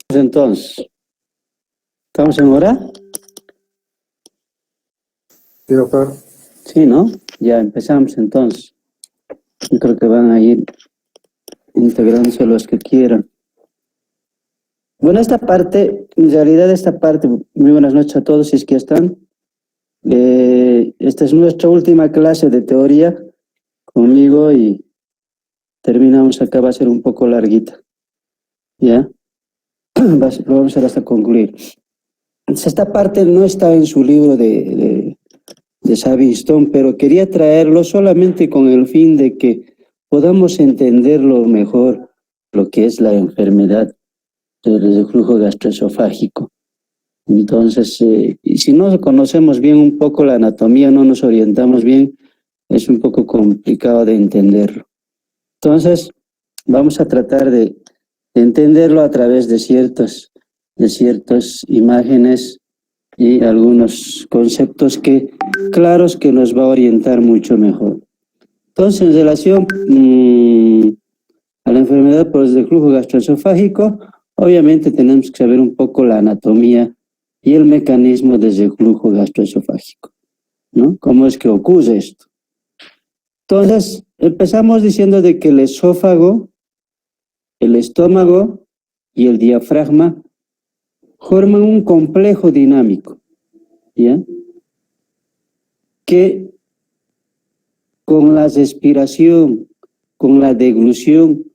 Entonces, ¿estamos en hora? Sí, doctor. Sí, ¿no? Ya empezamos entonces. Yo creo que van a ir integrándose los que quieran. Bueno, esta parte, muy buenas noches a todos, si es que están. Esta es nuestra última clase de teoría conmigo y terminamos acá, va a ser un poco larguita. ¿Ya? Lo vamos a hacer hasta concluir. Esta parte no está en su libro de Savington, pero quería traerlo solamente con el fin de que podamos entenderlo mejor lo que es la enfermedad del reflujo gastroesofágico. Entonces, y si no conocemos bien un poco la anatomía, no nos orientamos bien, es un poco complicado de entenderlo. Entonces, vamos a tratar de entenderlo a través de ciertas imágenes y algunos conceptos claros que nos va a orientar mucho mejor. Entonces, en relación a la enfermedad por el reflujo gastroesofágico, obviamente tenemos que saber un poco la anatomía y el mecanismo del reflujo gastroesofágico, ¿no? ¿Cómo es que ocurre esto? Entonces, empezamos diciendo de que el esófago, el estómago y el diafragma forman un complejo dinámico, ¿ya? Que con la respiración, con la deglución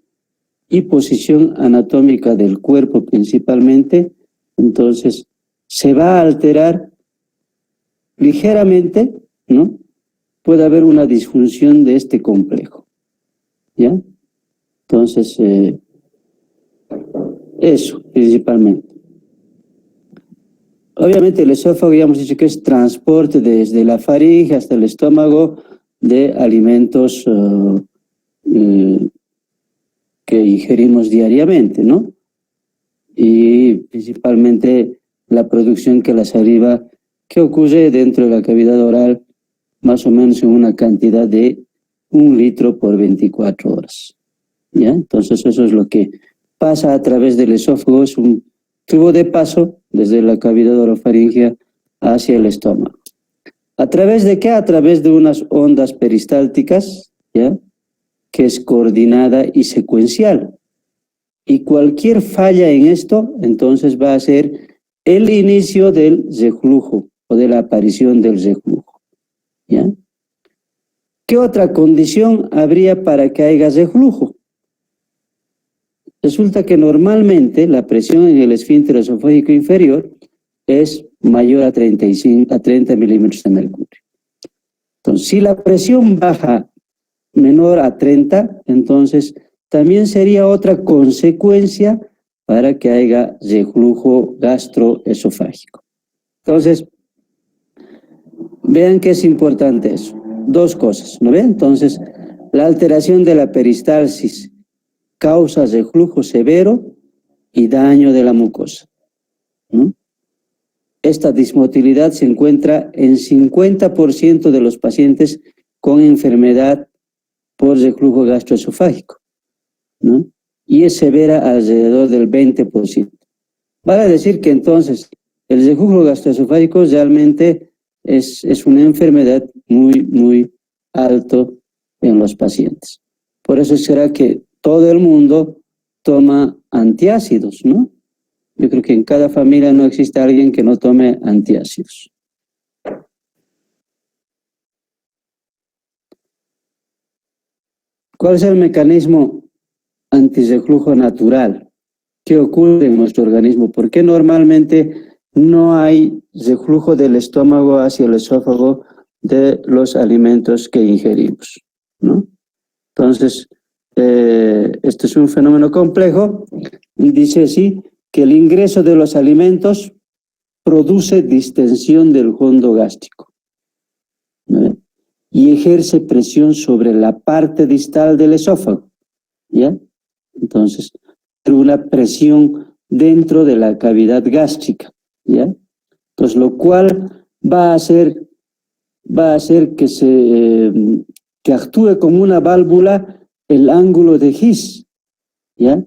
y posición anatómica del cuerpo principalmente, entonces se va a alterar ligeramente, ¿no? Puede haber una disfunción de este complejo, ¿ya? Entonces, eso principalmente. Obviamente el esófago ya hemos dicho que es transporte desde la faringe hasta el estómago de alimentos que ingerimos diariamente, ¿no? Y principalmente la producción que la saliva que ocurre dentro de la cavidad oral más o menos en una cantidad de 1 litro por 24 horas, ¿ya? Entonces eso es lo que pasa a través del esófago, es un tubo de paso desde la cavidad orofaringea hacia el estómago. ¿A través de qué? A través de unas ondas peristálticas, ¿ya? Que es coordinada y secuencial. Y cualquier falla en esto, entonces va a ser el inicio del reflujo o de la aparición del reflujo, ¿ya? ¿Qué otra condición habría para que haya reflujo? Resulta que normalmente la presión en el esfínter esofágico inferior es mayor a 30 milímetros de mercurio. Entonces, si la presión baja menor a 30, entonces también sería otra consecuencia para que haya reflujo gastroesofágico. Entonces, vean que es importante eso. Dos cosas, ¿no ven? Entonces, la alteración de la peristalsis causa reflujo severo y daño de la mucosa, ¿no? Esta dismotilidad se encuentra en 50% de los pacientes con enfermedad por reflujo gastroesofágico, ¿no? Y es severa alrededor del 20%. Vale decir que entonces el reflujo gastroesofágico realmente es una enfermedad muy alto en los pacientes. Por eso será que todo el mundo toma antiácidos, ¿no? Yo creo que en cada familia no existe alguien que no tome antiácidos. ¿Cuál es el mecanismo antirreflujo natural? ¿Qué ocurre en nuestro organismo? ¿Por qué normalmente no hay reflujo del estómago hacia el esófago de los alimentos que ingerimos, ¿no? Entonces, este es un fenómeno complejo. Dice así que el ingreso de los alimentos produce distensión del fondo gástrico, ¿no? Y ejerce presión sobre la parte distal del esófago, ¿ya? Entonces, una presión dentro de la cavidad gástrica, ¿ya? Entonces, lo cual va a hacer que actúe como una válvula el ángulo de His, ¿ya?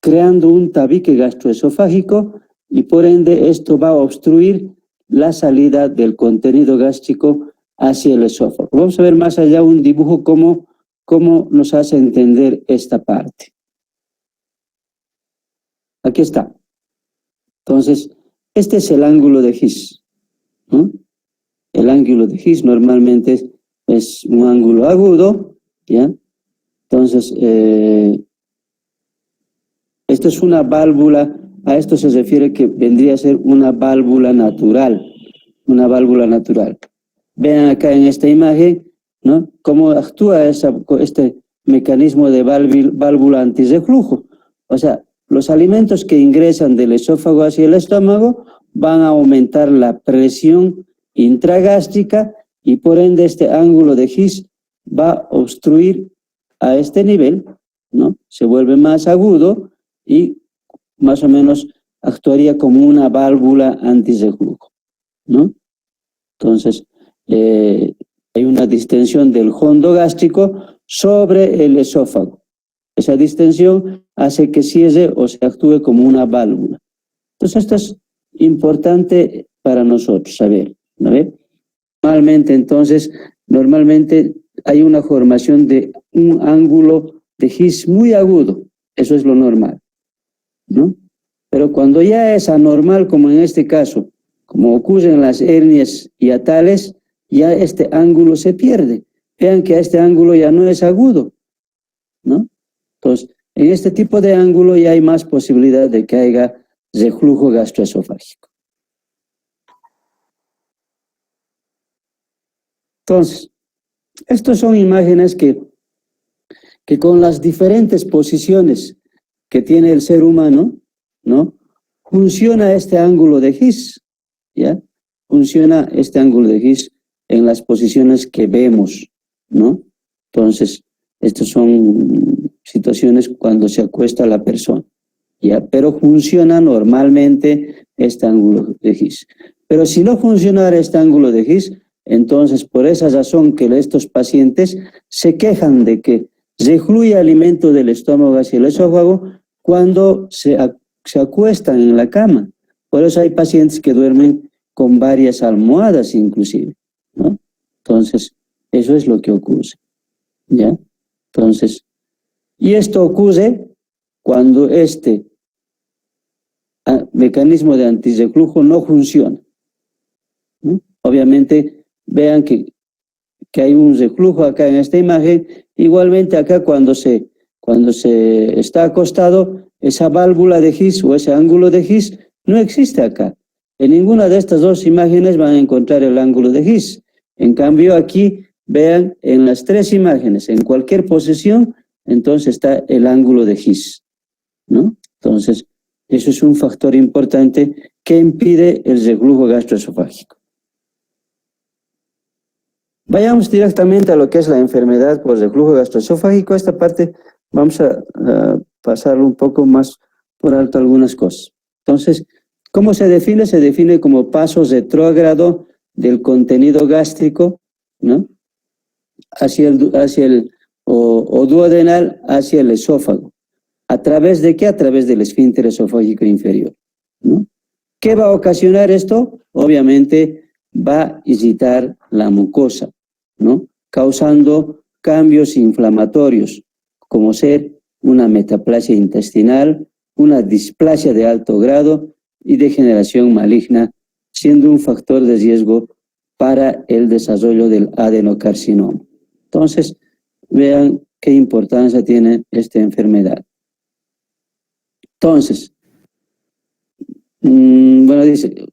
creando un tabique gastroesofágico y por ende esto va a obstruir la salida del contenido gástrico hacia el esófago. Vamos a ver más allá un dibujo cómo nos hace entender esta parte. Aquí está. Entonces, este es el ángulo de His, ¿no? El ángulo de His normalmente es un ángulo agudo, ¿ya? Entonces, esto es una válvula, a esto se refiere que vendría a ser una válvula natural, Vean acá en esta imagen, ¿no? Cómo actúa este mecanismo de válvula antirreflujo. O sea, los alimentos que ingresan del esófago hacia el estómago van a aumentar la presión intragástrica y por ende este ángulo de His va a obstruir a este nivel, ¿no? Se vuelve más agudo y más o menos actuaría como una válvula antirreflujo, ¿no? Entonces, hay una distensión del fondo gástrico sobre el esófago. Esa distensión hace que cierre o se actúe como una válvula. Entonces, esto es importante para nosotros saber, ¿no? Normalmente hay una formación de un ángulo de His muy agudo. Eso es lo normal, ¿no? Pero cuando ya es anormal, como en este caso, como ocurre en las hernias hiatales, ya este ángulo se pierde. Vean que este ángulo ya no es agudo, ¿no? Entonces, en este tipo de ángulo ya hay más posibilidad de que haya reflujo gastroesofágico. Entonces, estas son imágenes que con las diferentes posiciones que tiene el ser humano, ¿no? Funciona este ángulo de His, ¿ya? Funciona este ángulo de His en las posiciones que vemos, ¿no? Entonces, estas son situaciones cuando se acuesta la persona, ¿ya? Pero funciona normalmente este ángulo de His. Pero si no funcionara este ángulo de His, entonces por esa razón que estos pacientes se quejan de que refluye alimento del estómago hacia el esófago cuando se acuestan en la cama. Por eso hay pacientes que duermen con varias almohadas inclusive, ¿no? Entonces, eso es lo que ocurre, ¿ya? Entonces, y esto ocurre cuando este mecanismo de antirreflujo no funciona, ¿no? Obviamente, vean que hay un reflujo acá en esta imagen. Igualmente acá cuando se está acostado, esa válvula de His o ese ángulo de His no existe acá. En ninguna de estas dos imágenes van a encontrar el ángulo de His. En cambio aquí, vean, en las tres imágenes, en cualquier posición, entonces está el ángulo de His, ¿no? Entonces, eso es un factor importante que impide el reflujo gastroesofágico. Vayamos directamente a lo que es la enfermedad por reflujo gastroesofágico. Esta parte vamos a pasar un poco más por alto algunas cosas. Entonces, ¿cómo se define? Se define como paso retrógrado del contenido gástrico, ¿no? Hacia el duodenal, hacia el esófago. ¿A través de qué? A través del esfínter esofágico inferior, ¿no? ¿Qué va a ocasionar esto? Obviamente va a irritar la mucosa, ¿no? Causando cambios inflamatorios, como ser una metaplasia intestinal, una displasia de alto grado y degeneración maligna, siendo un factor de riesgo para el desarrollo del adenocarcinoma. Entonces, vean qué importancia tiene esta enfermedad. Entonces, bueno, dice,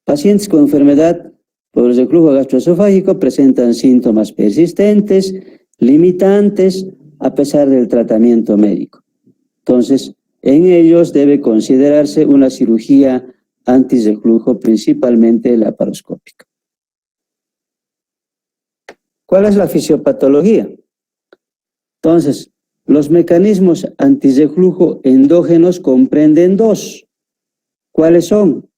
pacientes con enfermedad por el reflujo gastroesofágico presentan síntomas persistentes, limitantes, a pesar del tratamiento médico. Entonces, en ellos debe considerarse una cirugía antirreflujo, principalmente laparoscópica. ¿Cuál es la fisiopatología? Entonces, los mecanismos antirreflujo endógenos comprenden dos. ¿Cuáles son?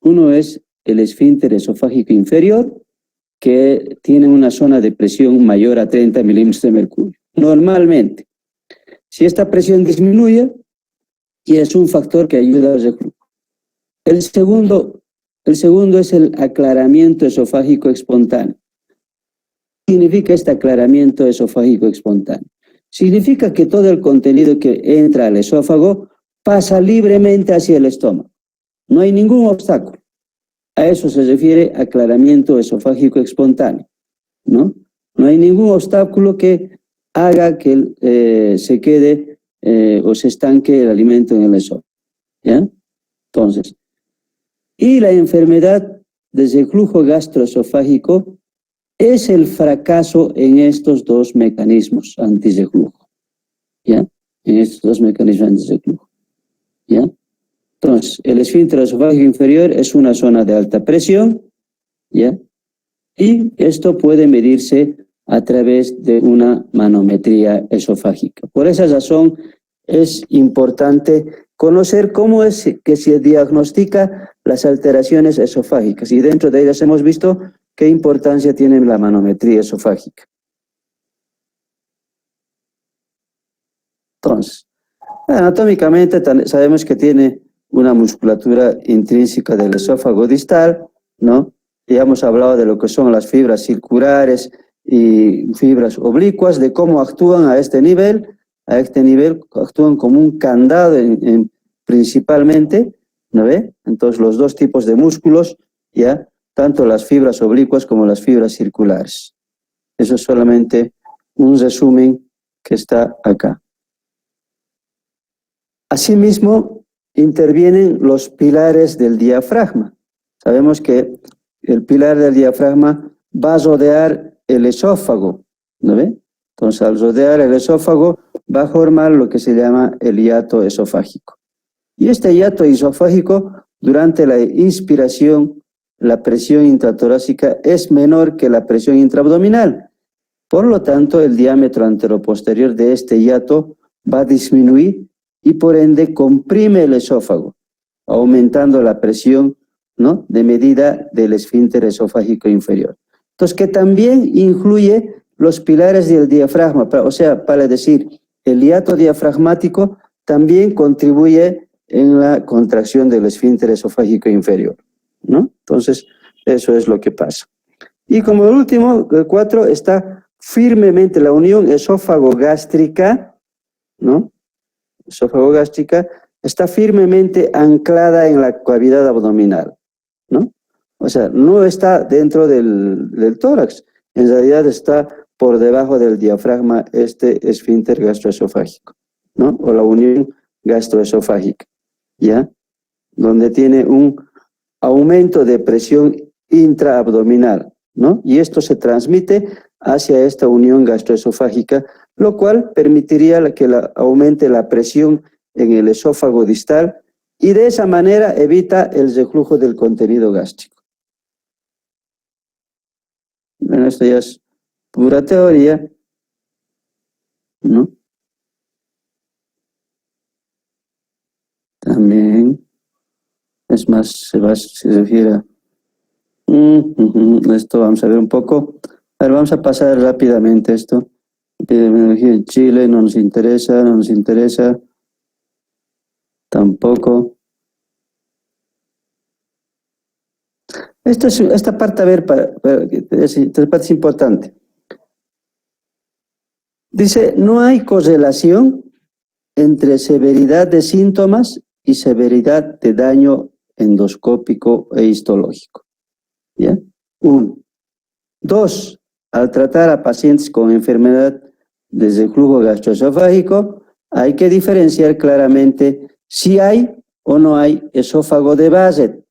Uno es el esfínter esofágico inferior, que tiene una zona de presión mayor a 30 milímetros de mercurio. Normalmente, si esta presión disminuye, y es un factor que ayuda al reflujo. El segundo es el aclaramiento esofágico espontáneo. ¿Qué significa este aclaramiento esofágico espontáneo? Significa que todo el contenido que entra al esófago pasa libremente hacia el estómago. No hay ningún obstáculo. A eso se refiere aclaramiento esofágico espontáneo, ¿no? No hay ningún obstáculo que haga que se quede o se estanque el alimento en el esófago, ¿ya? Entonces, y la enfermedad de reflujo gastroesofágico es el fracaso en estos dos mecanismos antirreflujo, ¿ya? En estos dos mecanismos antirreflujo, ¿ya? Entonces, el esfínter esofágico inferior es una zona de alta presión, ¿ya? Y esto puede medirse a través de una manometría esofágica. Por esa razón es importante conocer cómo es que se diagnostica las alteraciones esofágicas, y dentro de ellas hemos visto qué importancia tiene la manometría esofágica. Entonces, anatómicamente sabemos que tiene una musculatura intrínseca del esófago distal, ¿no? Ya hemos hablado de lo que son las fibras circulares y fibras oblicuas, de cómo actúan a este nivel actúan como un candado principalmente, ¿no ve? Entonces los dos tipos de músculos, ya, tanto las fibras oblicuas como las fibras circulares. Eso es solamente un resumen que está acá. Asimismo, intervienen los pilares del diafragma. Sabemos que el pilar del diafragma va a rodear el esófago, ¿no ve? Entonces, al rodear el esófago, va a formar lo que se llama el hiato esofágico. Y este hiato esofágico, durante la inspiración, la presión intratorácica es menor que la presión intraabdominal. Por lo tanto, el diámetro anteroposterior de este hiato va a disminuir y por ende comprime el esófago, aumentando la presión, ¿no?, de medida del esfínter esofágico inferior. Entonces, que también influye los pilares del diafragma, o sea, para decir, el hiato diafragmático también contribuye en la contracción del esfínter esofágico inferior, ¿no? Entonces, eso es lo que pasa. Y como último, el 4, está firmemente la unión esófago-gástrica, ¿no? Esófago-gástrica está firmemente anclada en la cavidad abdominal, ¿no? O sea, no está dentro del tórax, en realidad está por debajo del diafragma este esfínter gastroesofágico, ¿no? O la unión gastroesofágica, ¿ya? Donde tiene un aumento de presión intraabdominal, ¿no? Y esto se transmite hacia esta unión gastroesofágica, lo cual permitiría que aumente la presión en el esófago distal y de esa manera evita el reflujo del contenido gástrico. Bueno, esto ya es pura teoría, ¿no? También, es más, se refiere a... esto vamos a ver un poco. A ver, vamos a pasar rápidamente esto. Epidemiología en Chile, no nos interesa, tampoco. Esta parte, a ver, esta parte es importante. Dice, no hay correlación entre severidad de síntomas y severidad de daño endoscópico e histológico. ¿Ya? 1. 2. Al tratar a pacientes con enfermedad de reflujo gastroesofágico, hay que diferenciar claramente si hay o no hay esófago de Basset.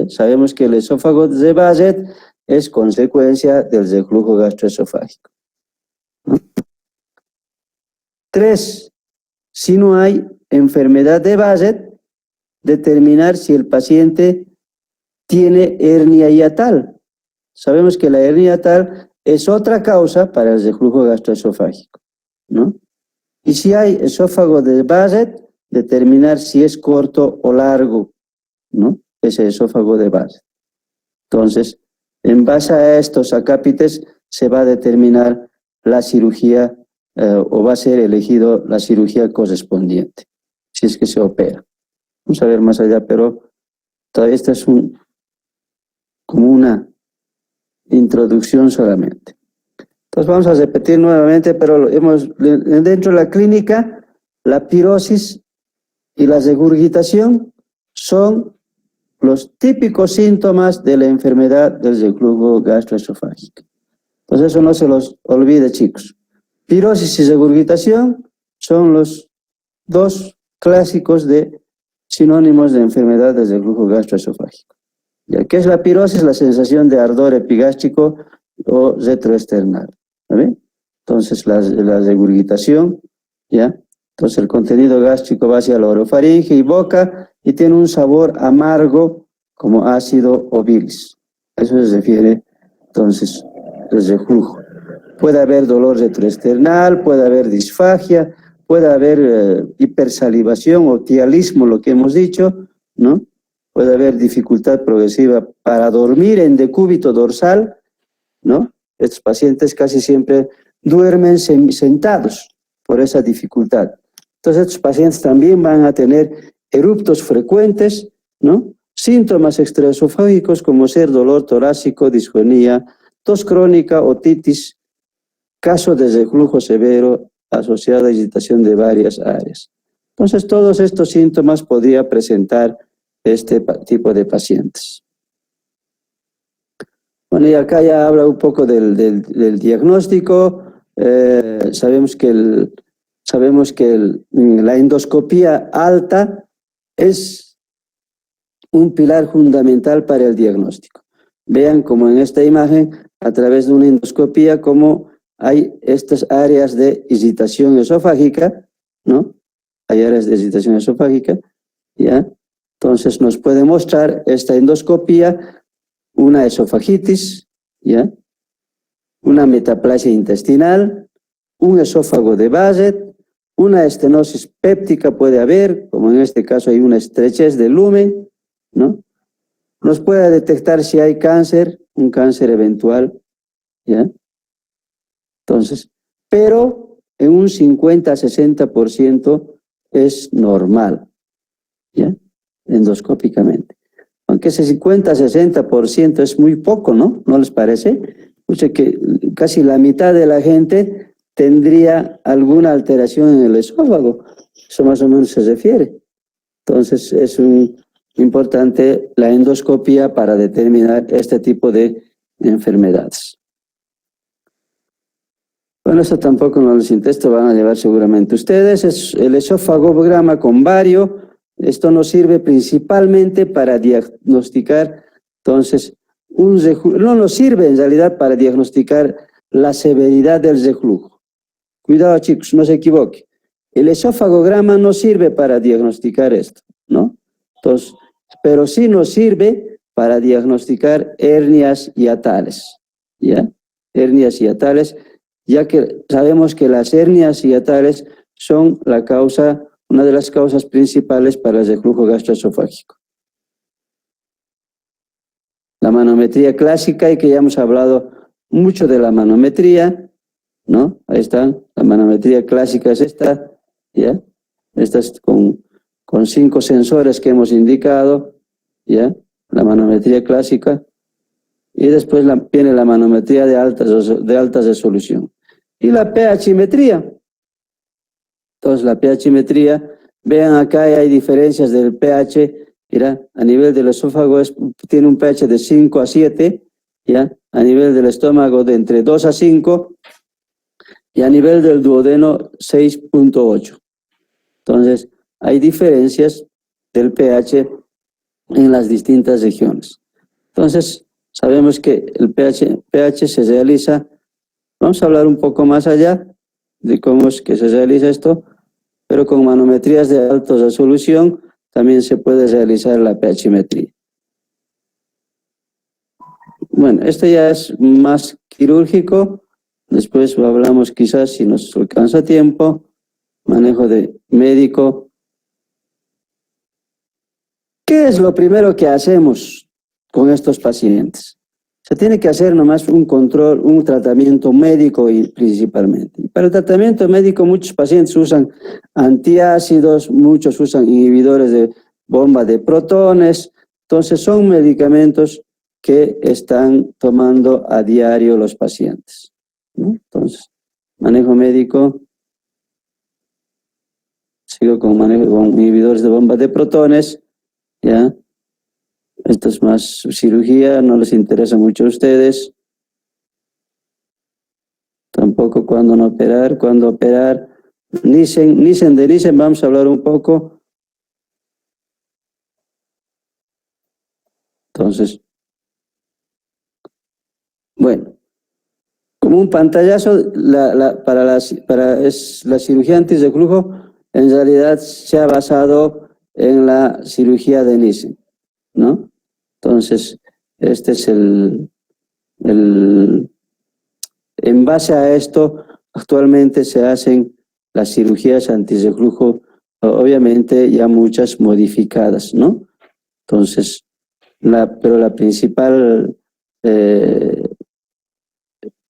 Sabemos que el esófago de Basset es consecuencia del reflujo gastroesofágico. 3. Si no hay enfermedad de Basset, determinar si el paciente tiene hernia hiatal. Sabemos que la hernia hiatal es otra causa para el reflujo gastroesofágico, ¿no? Y si hay esófago de Basset, determinar si es corto o largo, ¿no?, ese esófago de Basset. Entonces, en base a estos acápites se va a determinar la cirugía o va a ser elegido la cirugía correspondiente. si es que se opera. Vamos a ver más allá, pero todavía esta es como una introducción solamente. Entonces vamos a repetir nuevamente, pero dentro de la clínica, la pirosis y la regurgitación son los típicos síntomas de la enfermedad del reflujo gastroesofágico. Entonces eso no se los olvide, chicos. Pirosis y regurgitación son los dos clásicos de sinónimos de enfermedad del reflujo gastroesofágico. ¿Ya? ¿Qué es la pirosis? La sensación de ardor epigástrico o retroesternal. ¿Vale? Entonces la regurgitación, ¿ya? Entonces el contenido gástrico va hacia la orofaringe y boca y tiene un sabor amargo como ácido o bilis. A eso se refiere entonces el reflujo. Puede haber dolor retroesternal, puede haber disfagia, puede haber hipersalivación o tialismo, lo que hemos dicho, ¿no? Puede haber dificultad progresiva para dormir en decúbito dorsal, ¿no? Estos pacientes casi siempre duermen sentados por esa dificultad. Entonces estos pacientes también van a tener eruptos frecuentes, ¿no? Síntomas extraesofágicos como ser dolor torácico, disfonía, tos crónica, otitis, caso de reflujo severo asociado a agitación de varias áreas. Entonces todos estos síntomas podría presentar este tipo de pacientes. Bueno, y acá ya habla un poco del diagnóstico. Sabemos que la endoscopía alta es un pilar fundamental para el diagnóstico. Vean como en esta imagen, a través de una endoscopía, cómo hay estas áreas de irritación esofágica, ¿no? Hay áreas de irritación esofágica, ¿ya? Entonces nos puede mostrar esta endoscopía una esofagitis, ¿ya? Una metaplasia intestinal, un esófago de Barrett, una estenosis péptica puede haber, como en este caso hay una estrechez del lumen, ¿no? Nos puede detectar si hay cáncer, un cáncer eventual, ¿ya? Entonces, pero en un 50-60% es normal, ¿ya? Endoscópicamente. Aunque ese 50-60% es muy poco, ¿no? ¿No les parece? O sea que casi la mitad de la gente tendría alguna alteración en el esófago. Eso más o menos se refiere. Entonces es importante la endoscopia para determinar este tipo de enfermedades. Bueno, esto tampoco no les interesa, van a llevar seguramente ustedes. Es el esofagograma con bario. Esto nos sirve principalmente para diagnosticar, entonces, no nos sirve en realidad para diagnosticar la severidad del reflujo. Cuidado, chicos, no se equivoquen. El esofagograma no sirve para diagnosticar esto, ¿no? Entonces, pero sí nos sirve para diagnosticar hernias hiatales, ¿ya? Hernias hiatales, ya que sabemos que las hernias hiatales son una de las causas principales para el reflujo gastroesofágico. La manometría clásica, y que ya hemos hablado mucho de la manometría, ¿no? Ahí están, la manometría clásica es esta, ¿ya? Esta es con 5 sensores que hemos indicado, ¿ya? La manometría clásica. Y después viene la manometría de alta resolución. Y la pHmetría. Entonces la pHmetría, vean acá hay diferencias del pH, mira, a nivel del esófago tiene un pH de 5 a 7, ¿ya? A nivel del estómago de entre 2 a 5 y a nivel del duodeno 6.8. Entonces hay diferencias del pH en las distintas regiones. Entonces sabemos que el pH se realiza, vamos a hablar un poco más allá de cómo es que se realiza esto, pero con manometrías de alta resolución también se puede realizar la pHmetría. Bueno, esto ya es más quirúrgico, después hablamos quizás si nos alcanza tiempo, manejo de médico. ¿Qué es lo primero que hacemos con estos pacientes? Se tiene que hacer nomás un control, un tratamiento médico y principalmente. Y para el tratamiento médico muchos pacientes usan antiácidos, muchos usan inhibidores de bomba de protones. Entonces son medicamentos que están tomando a diario los pacientes, ¿no? Entonces, manejo médico, sigo con manejo con inhibidores de bomba de protones, ¿ya? Esto es más cirugía, no les interesa mucho a ustedes. Tampoco cuándo no operar, cuándo operar. Nissen de Nissen, vamos a hablar un poco. Entonces, bueno, como un pantallazo, para la cirugía antes de flujo, en realidad se ha basado en la cirugía de Nissen, ¿no? Entonces, este es en base a esto, actualmente se hacen las cirugías antirreflujo, obviamente ya muchas modificadas, ¿no? Entonces, pero la principal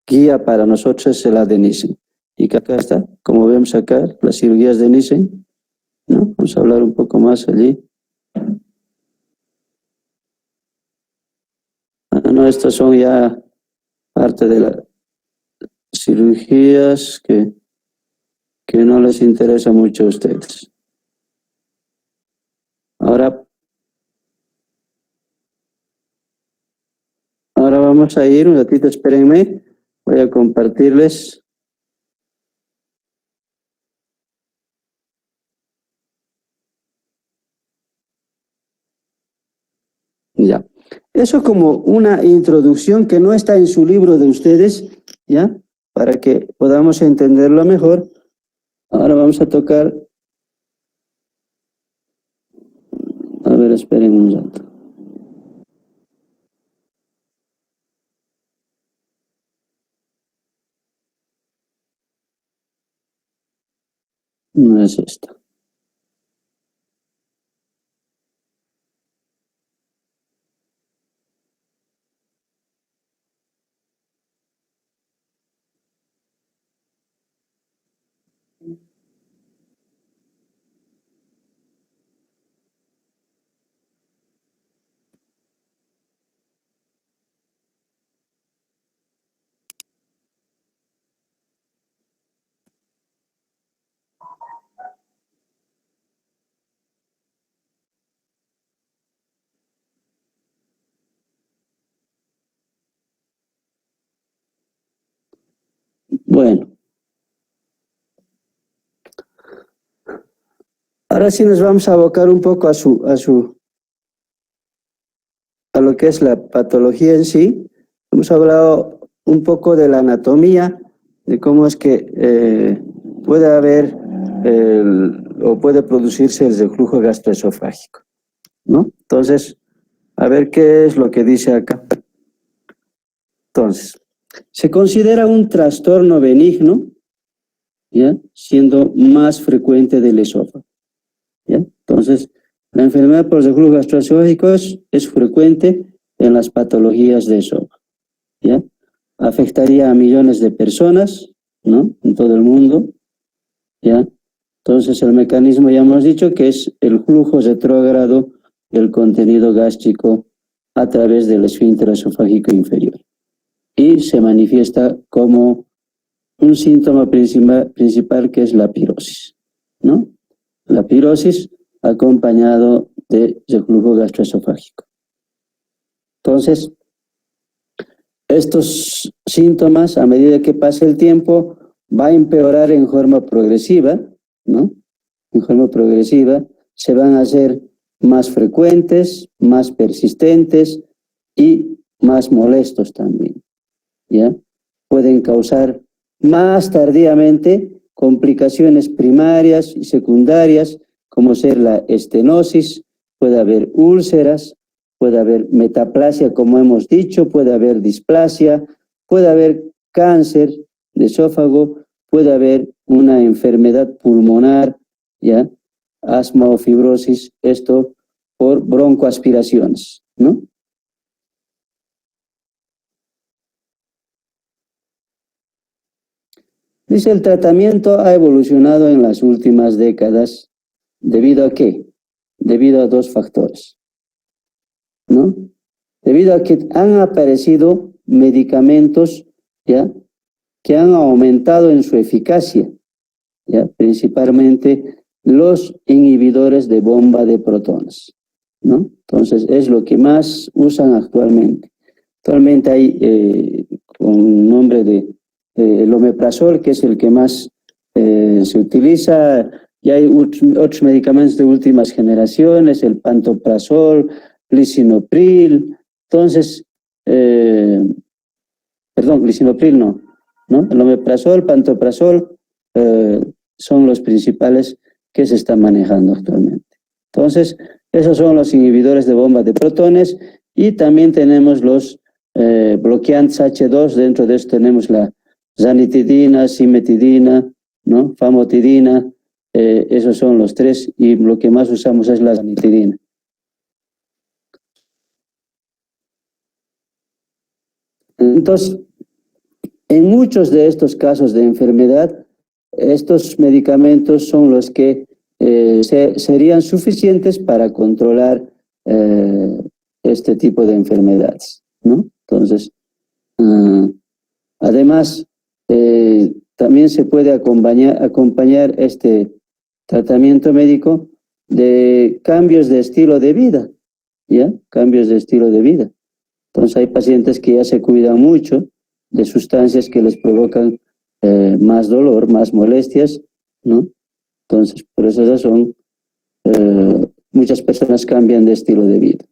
guía para nosotros es la de Nissen. Y que acá está, como vemos acá, las cirugías de Nissen, ¿no? Vamos a hablar un poco más allí. No, estas son ya parte de las cirugías que no les interesa mucho a ustedes. Ahora vamos a ir, un ratito, espérenme, voy a compartirles. Ya. Eso como una introducción que no está en su libro de ustedes, ¿ya? Para que podamos entenderlo mejor. Ahora vamos a tocar. A ver, esperen un rato. No es esto. Bueno, ahora sí nos vamos a abocar un poco a lo que es la patología en sí. Hemos hablado un poco de la anatomía, de cómo es que puede haber o puede producirse el reflujo gastroesofágico, ¿no? Entonces, a ver qué es lo que dice acá. Entonces, se considera un trastorno benigno, ¿ya? Siendo más frecuente del esófago, ¿ya? Entonces, la enfermedad por reflujo gastroesofágico es frecuente en las patologías de esófago, ¿ya? Afectaría a millones de personas, ¿no? En todo el mundo, ¿ya? Entonces, el mecanismo ya hemos dicho que es el flujo retrógrado del contenido gástrico a través del esfínter esofágico inferior. Y se manifiesta como un síntoma principal que es la pirosis, ¿no? La pirosis acompañado de reflujo gastroesofágico. Entonces, estos síntomas, a medida que pasa el tiempo, va a empeorar en forma progresiva, ¿no? En forma progresiva, se van a hacer más frecuentes, más persistentes y más molestos también, ¿ya? Pueden causar más tardíamente complicaciones primarias y secundarias, como ser la estenosis, puede haber úlceras, puede haber metaplasia, como hemos dicho, puede haber displasia, puede haber cáncer de esófago, puede haber una enfermedad pulmonar, ¿ya? Asma o fibrosis, esto por broncoaspiraciones, ¿no? Dice, el tratamiento ha evolucionado en las últimas décadas. ¿Debido a qué? Debido a dos factores, ¿no? Debido a que han aparecido medicamentos, ¿ya?, que han aumentado en su eficacia, ¿ya?, principalmente los inhibidores de bomba de protones, ¿no? Entonces, es lo que más usan actualmente. Actualmente hay, con nombre de el omeprazol, que es el que más se utiliza, y hay otros medicamentos de últimas generaciones, el pantoprazol, lisinopril. Entonces, perdón, lisinopril no, el omeprazol, pantoprazol son los principales que se están manejando actualmente. Entonces, esos son los inhibidores de bomba de protones, y también tenemos los bloqueantes H2. Dentro de esto tenemos la ranitidina, cimetidina, ¿no?, famotidina. Esos son los tres, y lo que más usamos es la ranitidina. Entonces, en muchos de estos casos de enfermedad, estos medicamentos son los que serían suficientes para controlar este tipo de enfermedades, ¿no? Entonces, además, también se puede acompañar este tratamiento médico de cambios de estilo de vida, ¿ya? Cambios de estilo de vida. Entonces, hay pacientes que ya se cuidan mucho de sustancias que les provocan más dolor, más molestias, ¿no? Entonces, por esa razón, muchas personas cambian de estilo de vida.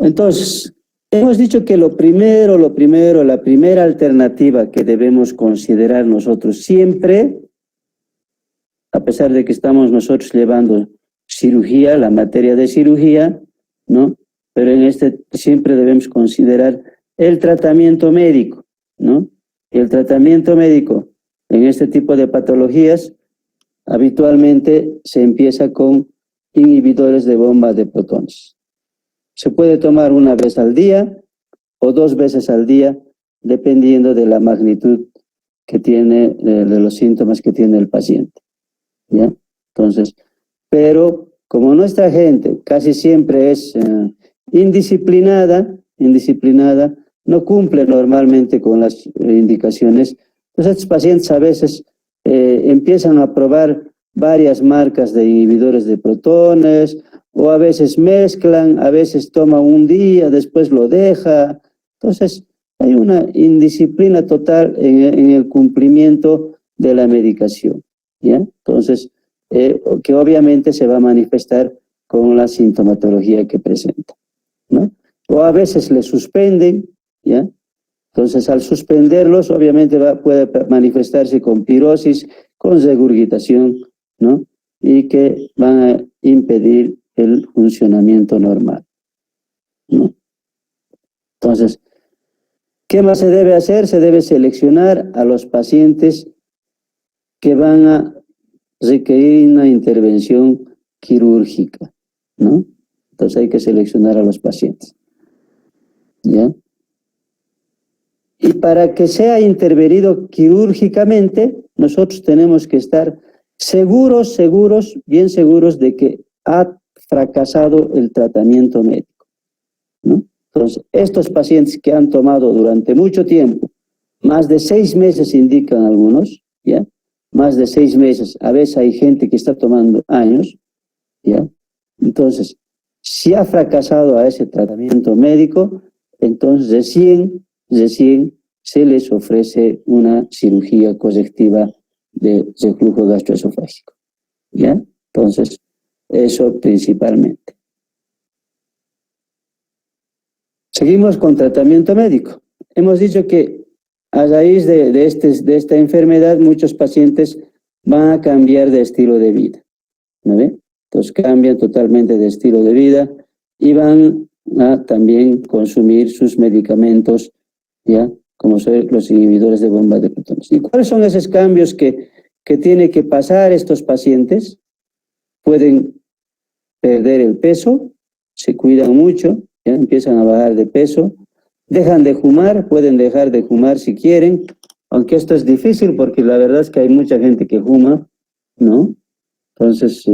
Entonces, hemos dicho que la primera alternativa que debemos considerar nosotros siempre, a pesar de que estamos nosotros llevando cirugía, la materia de cirugía, ¿no?, pero en este siempre debemos considerar el tratamiento médico, ¿no? El tratamiento médico en este tipo de patologías habitualmente se empieza con inhibidores de bomba de protones. Se puede tomar una vez al día o 2 veces al día, dependiendo de la magnitud que tiene, de los síntomas que tiene el paciente, ¿ya? Entonces, pero como nuestra gente casi siempre es indisciplinada, no cumple normalmente con las indicaciones, pues estos pacientes a veces empiezan a probar varias marcas de inhibidores de protones, o a veces mezclan, a veces toma un día, después lo deja. Entonces, hay una indisciplina total en el cumplimiento de la medicación, ¿ya? Entonces, que obviamente se va a manifestar con la sintomatología que presenta, ¿no? O a veces le suspenden, ¿ya? Entonces, al suspenderlos, obviamente puede manifestarse con pirosis, con regurgitación, ¿no? Y que van a impedir el funcionamiento normal, ¿no? Entonces, ¿qué más se debe hacer? Se debe seleccionar a los pacientes que van a requerir una intervención quirúrgica, ¿no? Entonces hay que seleccionar a los pacientes, ¿ya? Y para que sea intervenido quirúrgicamente, nosotros tenemos que estar seguros, bien seguros de que ha fracasado el tratamiento médico, ¿no? Entonces, estos pacientes que han tomado durante mucho tiempo, más de 6 meses indican algunos, ¿ya? Más de 6 meses, a veces hay gente que está tomando años, ¿ya? Entonces, si ha fracasado a ese tratamiento médico, entonces recién se les ofrece una cirugía correctiva de reflujo gastroesofágico, ¿ya? Entonces, eso principalmente. Seguimos con tratamiento médico. Hemos dicho que a raíz de esta enfermedad, muchos pacientes van a cambiar de estilo de vida, ¿no ve? Entonces cambian totalmente de estilo de vida y van a también consumir sus medicamentos, ¿ya? Como son los inhibidores de bomba de protones. ¿Y cuáles son esos cambios que tienen que pasar estos pacientes? Pueden perder el peso, se cuidan mucho, ya empiezan a bajar de peso, dejan de fumar, pueden dejar de fumar si quieren, aunque esto es difícil porque la verdad es que hay mucha gente que fuma, ¿no? Entonces,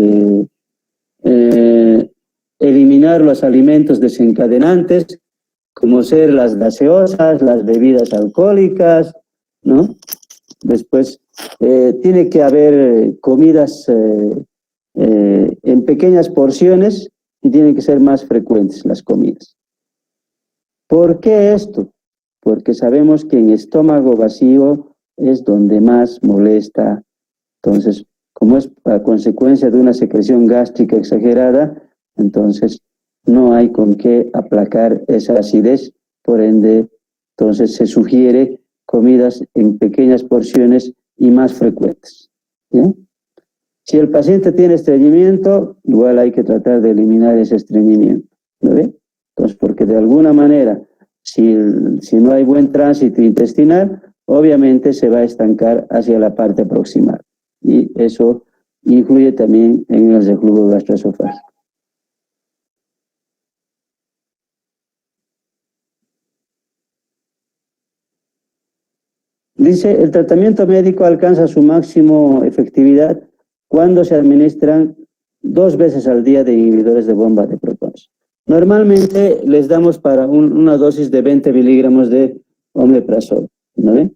eliminar los alimentos desencadenantes, como ser las gaseosas, las bebidas alcohólicas, ¿no? Después, tiene que haber comidas en pequeñas porciones y tienen que ser más frecuentes las comidas. ¿Por qué esto? Porque sabemos que en estómago vacío es donde más molesta. Entonces, como es a consecuencia de una secreción gástrica exagerada, entonces no hay con qué aplacar esa acidez, por ende, entonces se sugiere comidas en pequeñas porciones y más frecuentes, ¿ya? Si el paciente tiene estreñimiento, igual hay que tratar de eliminar ese estreñimiento, ¿no ve? Entonces, porque de alguna manera, si no hay buen tránsito intestinal, obviamente se va a estancar hacia la parte proximal. Y eso influye también en el reflujo gastroesofágico. Dice, el tratamiento médico alcanza su máximo efectividad cuando se administran 2 veces al día de inhibidores de bomba de protones. Normalmente les damos para una dosis de 20 miligramos de omeprazol, ¿no ven?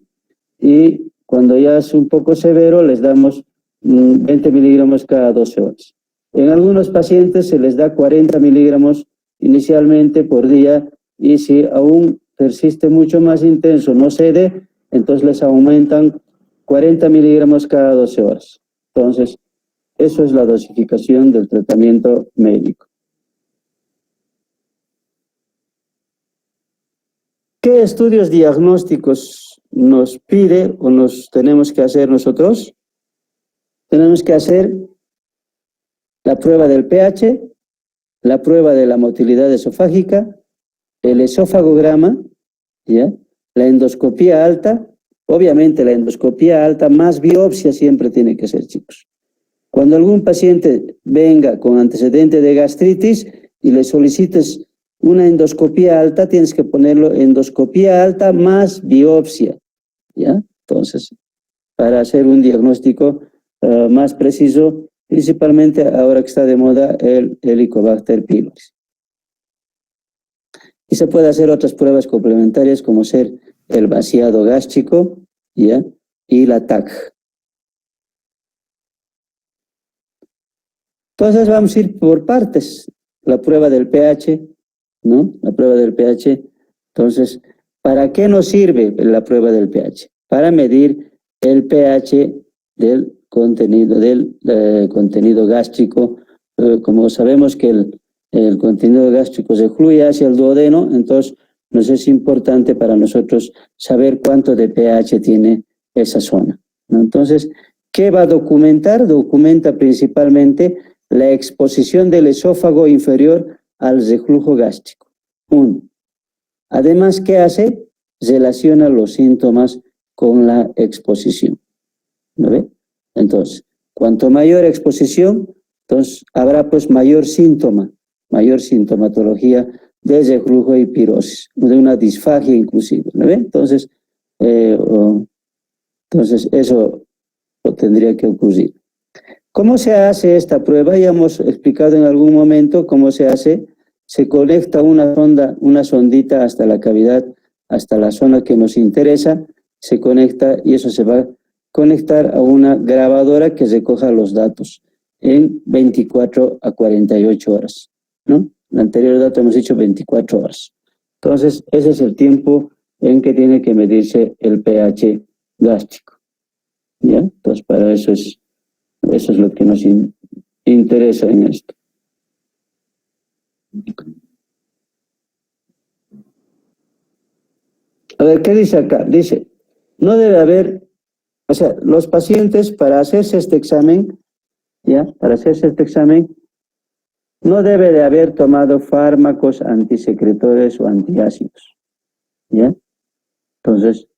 Y cuando ya es un poco severo, les damos 20 miligramos cada 12 horas. En algunos pacientes se les da 40 miligramos inicialmente por día y si aún persiste mucho más intenso, no cede, entonces les aumentan 40 miligramos cada 12 horas. Entonces, eso es la dosificación del tratamiento médico. ¿Qué estudios diagnósticos nos pide o nos tenemos que hacer nosotros? Tenemos que hacer la prueba del pH, la prueba de la motilidad esofágica, el esofagograma, ¿ya? La endoscopía alta, obviamente la endoscopía alta más biopsia siempre tiene que ser, chicos. Cuando algún paciente venga con antecedente de gastritis y le solicites una endoscopía alta, tienes que ponerlo endoscopía alta más biopsia, ¿ya? Entonces, para hacer un diagnóstico más preciso, principalmente ahora que está de moda el Helicobacter pylori. Y se puede hacer otras pruebas complementarias como ser el vaciado gástrico, ¿ya? Y la TAC. Entonces vamos a ir por partes. La prueba del pH, ¿no? La prueba del pH. Entonces, ¿para qué nos sirve la prueba del pH? Para medir el pH del contenido gástrico. Como sabemos que el contenido gástrico se fluye hacia el duodeno, entonces nos es importante para nosotros saber cuánto de pH tiene esa zona, ¿no? Entonces, ¿qué va a documentar? Documenta principalmente la exposición del esófago inferior al reflujo gástrico. Uno. Además, ¿qué hace? Relaciona los síntomas con la exposición, ¿no ve? Entonces, cuanto mayor exposición, entonces habrá pues mayor sintomatología de reflujo y pirosis, de una disfagia inclusive, ¿no ve? Entonces, eso tendría que ocurrir. ¿Cómo se hace esta prueba? Ya hemos explicado en algún momento cómo se hace. Se conecta una sondita hasta la cavidad, hasta la zona que nos interesa, se conecta y eso se va a conectar a una grabadora que recoja los datos en 24 a 48 horas, ¿no? El anterior dato hemos dicho 24 horas. Entonces, ese es el tiempo en que tiene que medirse el pH gástrico, ¿ya? Entonces, para eso es lo que nos interesa en esto. A ver, ¿qué dice acá? Dice, no debe haber, o sea, los pacientes para hacerse este examen, ¿ya? Para hacerse este examen, no debe de haber tomado fármacos antisecretores o antiácidos, ¿ya? Entonces,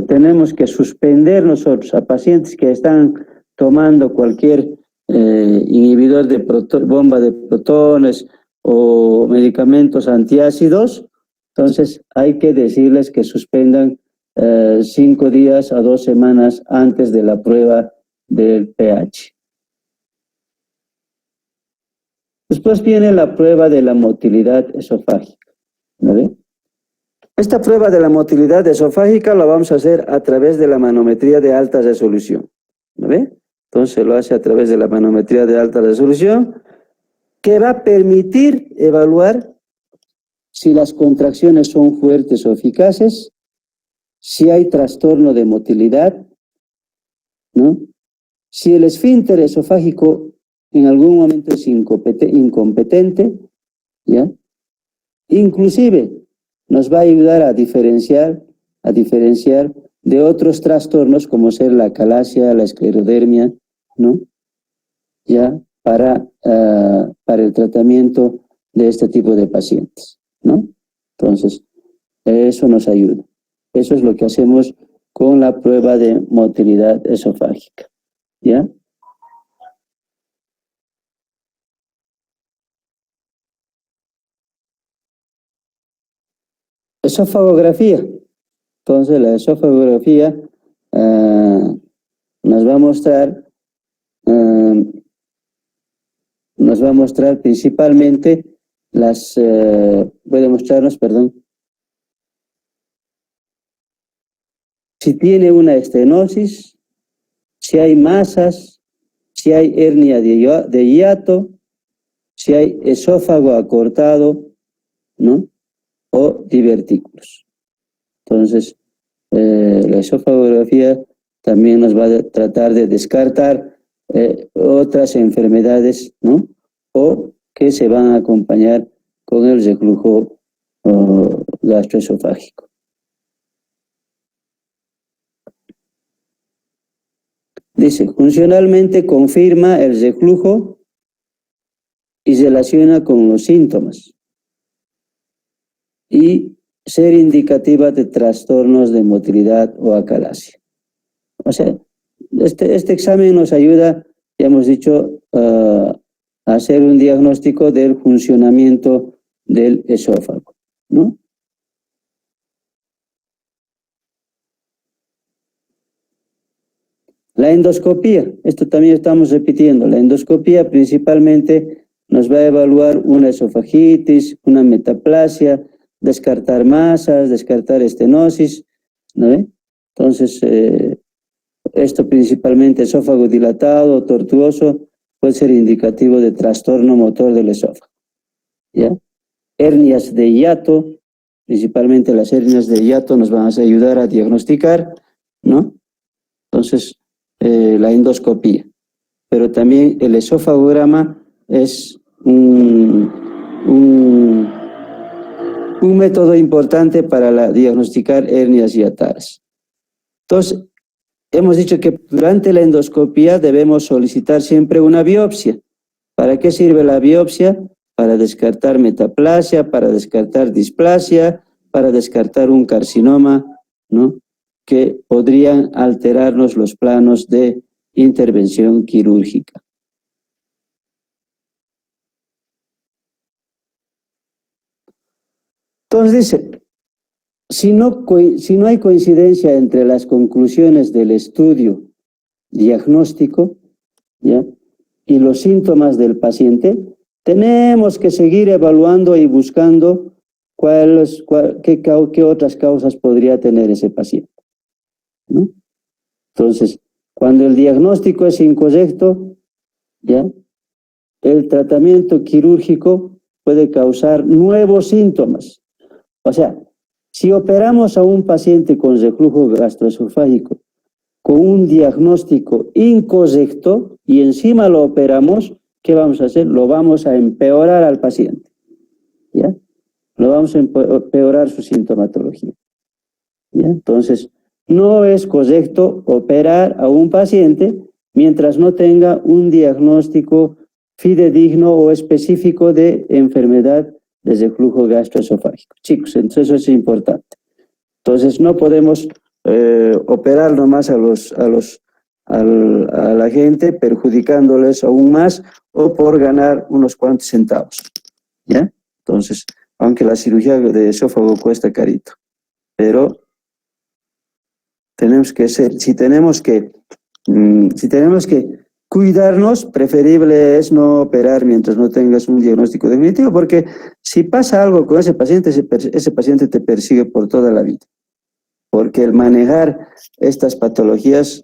tenemos que suspender nosotros a pacientes que están tomando cualquier inhibidor de bomba de protones o medicamentos antiácidos, Entonces hay que decirles que suspendan 5 días a 2 semanas antes de la prueba del pH. Después viene la prueba de la motilidad esofágica, ¿vale? Esta prueba de la motilidad esofágica la vamos a hacer a través de la manometría de alta resolución, ¿vale? Entonces lo hace a través de la manometría de alta resolución, que va a permitir evaluar si las contracciones son fuertes o eficaces, si hay trastorno de motilidad, ¿no? Si el esfínter esofágico en algún momento es incompetente, ¿ya? Inclusive nos va a ayudar a diferenciar de otros trastornos como ser la acalasia, la esclerodermia, ¿no? Ya para el tratamiento de este tipo de pacientes, ¿no? Entonces, eso nos ayuda. Eso es lo que hacemos con la prueba de motilidad esofágica, ¿ya? Esofagografía. Entonces, la esofagografía nos va a mostrar principalmente puede mostrarnos, perdón, si tiene una estenosis, si hay masas, si hay hernia de hiato, si hay esófago acortado, ¿no? O divertículos. Entonces, la esofagografía también nos va a tratar de descartar otras enfermedades, ¿no? O que se van a acompañar con el reflujo gastroesofágico. Dice, funcionalmente confirma el reflujo y se relaciona con los síntomas y ser indicativa de trastornos de motilidad o acalasia. O sea, este examen nos ayuda, ya hemos dicho, a hacer un diagnóstico del funcionamiento del esófago, ¿no? La endoscopía, esto también estamos repitiendo, la endoscopía principalmente nos va a evaluar una esofagitis, una metaplasia, descartar masas, descartar estenosis, ¿no? Entonces, esto principalmente esófago dilatado o tortuoso puede ser indicativo de trastorno motor del esófago, ¿ya? Hernias de hiato, principalmente las hernias de hiato nos van a ayudar a diagnosticar, ¿no? Entonces, la endoscopía. Pero también el esofagograma es un método importante para diagnosticar hernias hiataras. Entonces, hemos dicho que durante la endoscopía debemos solicitar siempre una biopsia. ¿Para qué sirve la biopsia? Para descartar metaplasia, para descartar displasia, para descartar un carcinoma, ¿no? Que podrían alterarnos los planos de intervención quirúrgica. Entonces dice, si no hay coincidencia entre las conclusiones del estudio diagnóstico, ¿ya?, y los síntomas del paciente, tenemos que seguir evaluando y buscando qué otras causas podría tener ese paciente, ¿no? Entonces, cuando el diagnóstico es incorrecto, ¿ya?, el tratamiento quirúrgico puede causar nuevos síntomas. O sea, si operamos a un paciente con reflujo gastroesofágico con un diagnóstico incorrecto y encima lo operamos, ¿qué vamos a hacer? Lo vamos a empeorar al paciente, ¿ya? Lo vamos a empeorar su sintomatología, ¿ya? Entonces, no es correcto operar a un paciente mientras no tenga un diagnóstico fidedigno o específico de enfermedad de reflujo gastroesofágico. Chicos, entonces eso es importante. Entonces, no podemos operar nomás a la gente, perjudicándoles aún más o por ganar unos cuantos centavos, ¿ya? Entonces, aunque la cirugía de esófago cuesta carito. Pero tenemos que ser, si tenemos que cuidarnos, preferible es no operar mientras no tengas un diagnóstico definitivo, porque si pasa algo con ese paciente te persigue por toda la vida. Porque el manejar estas patologías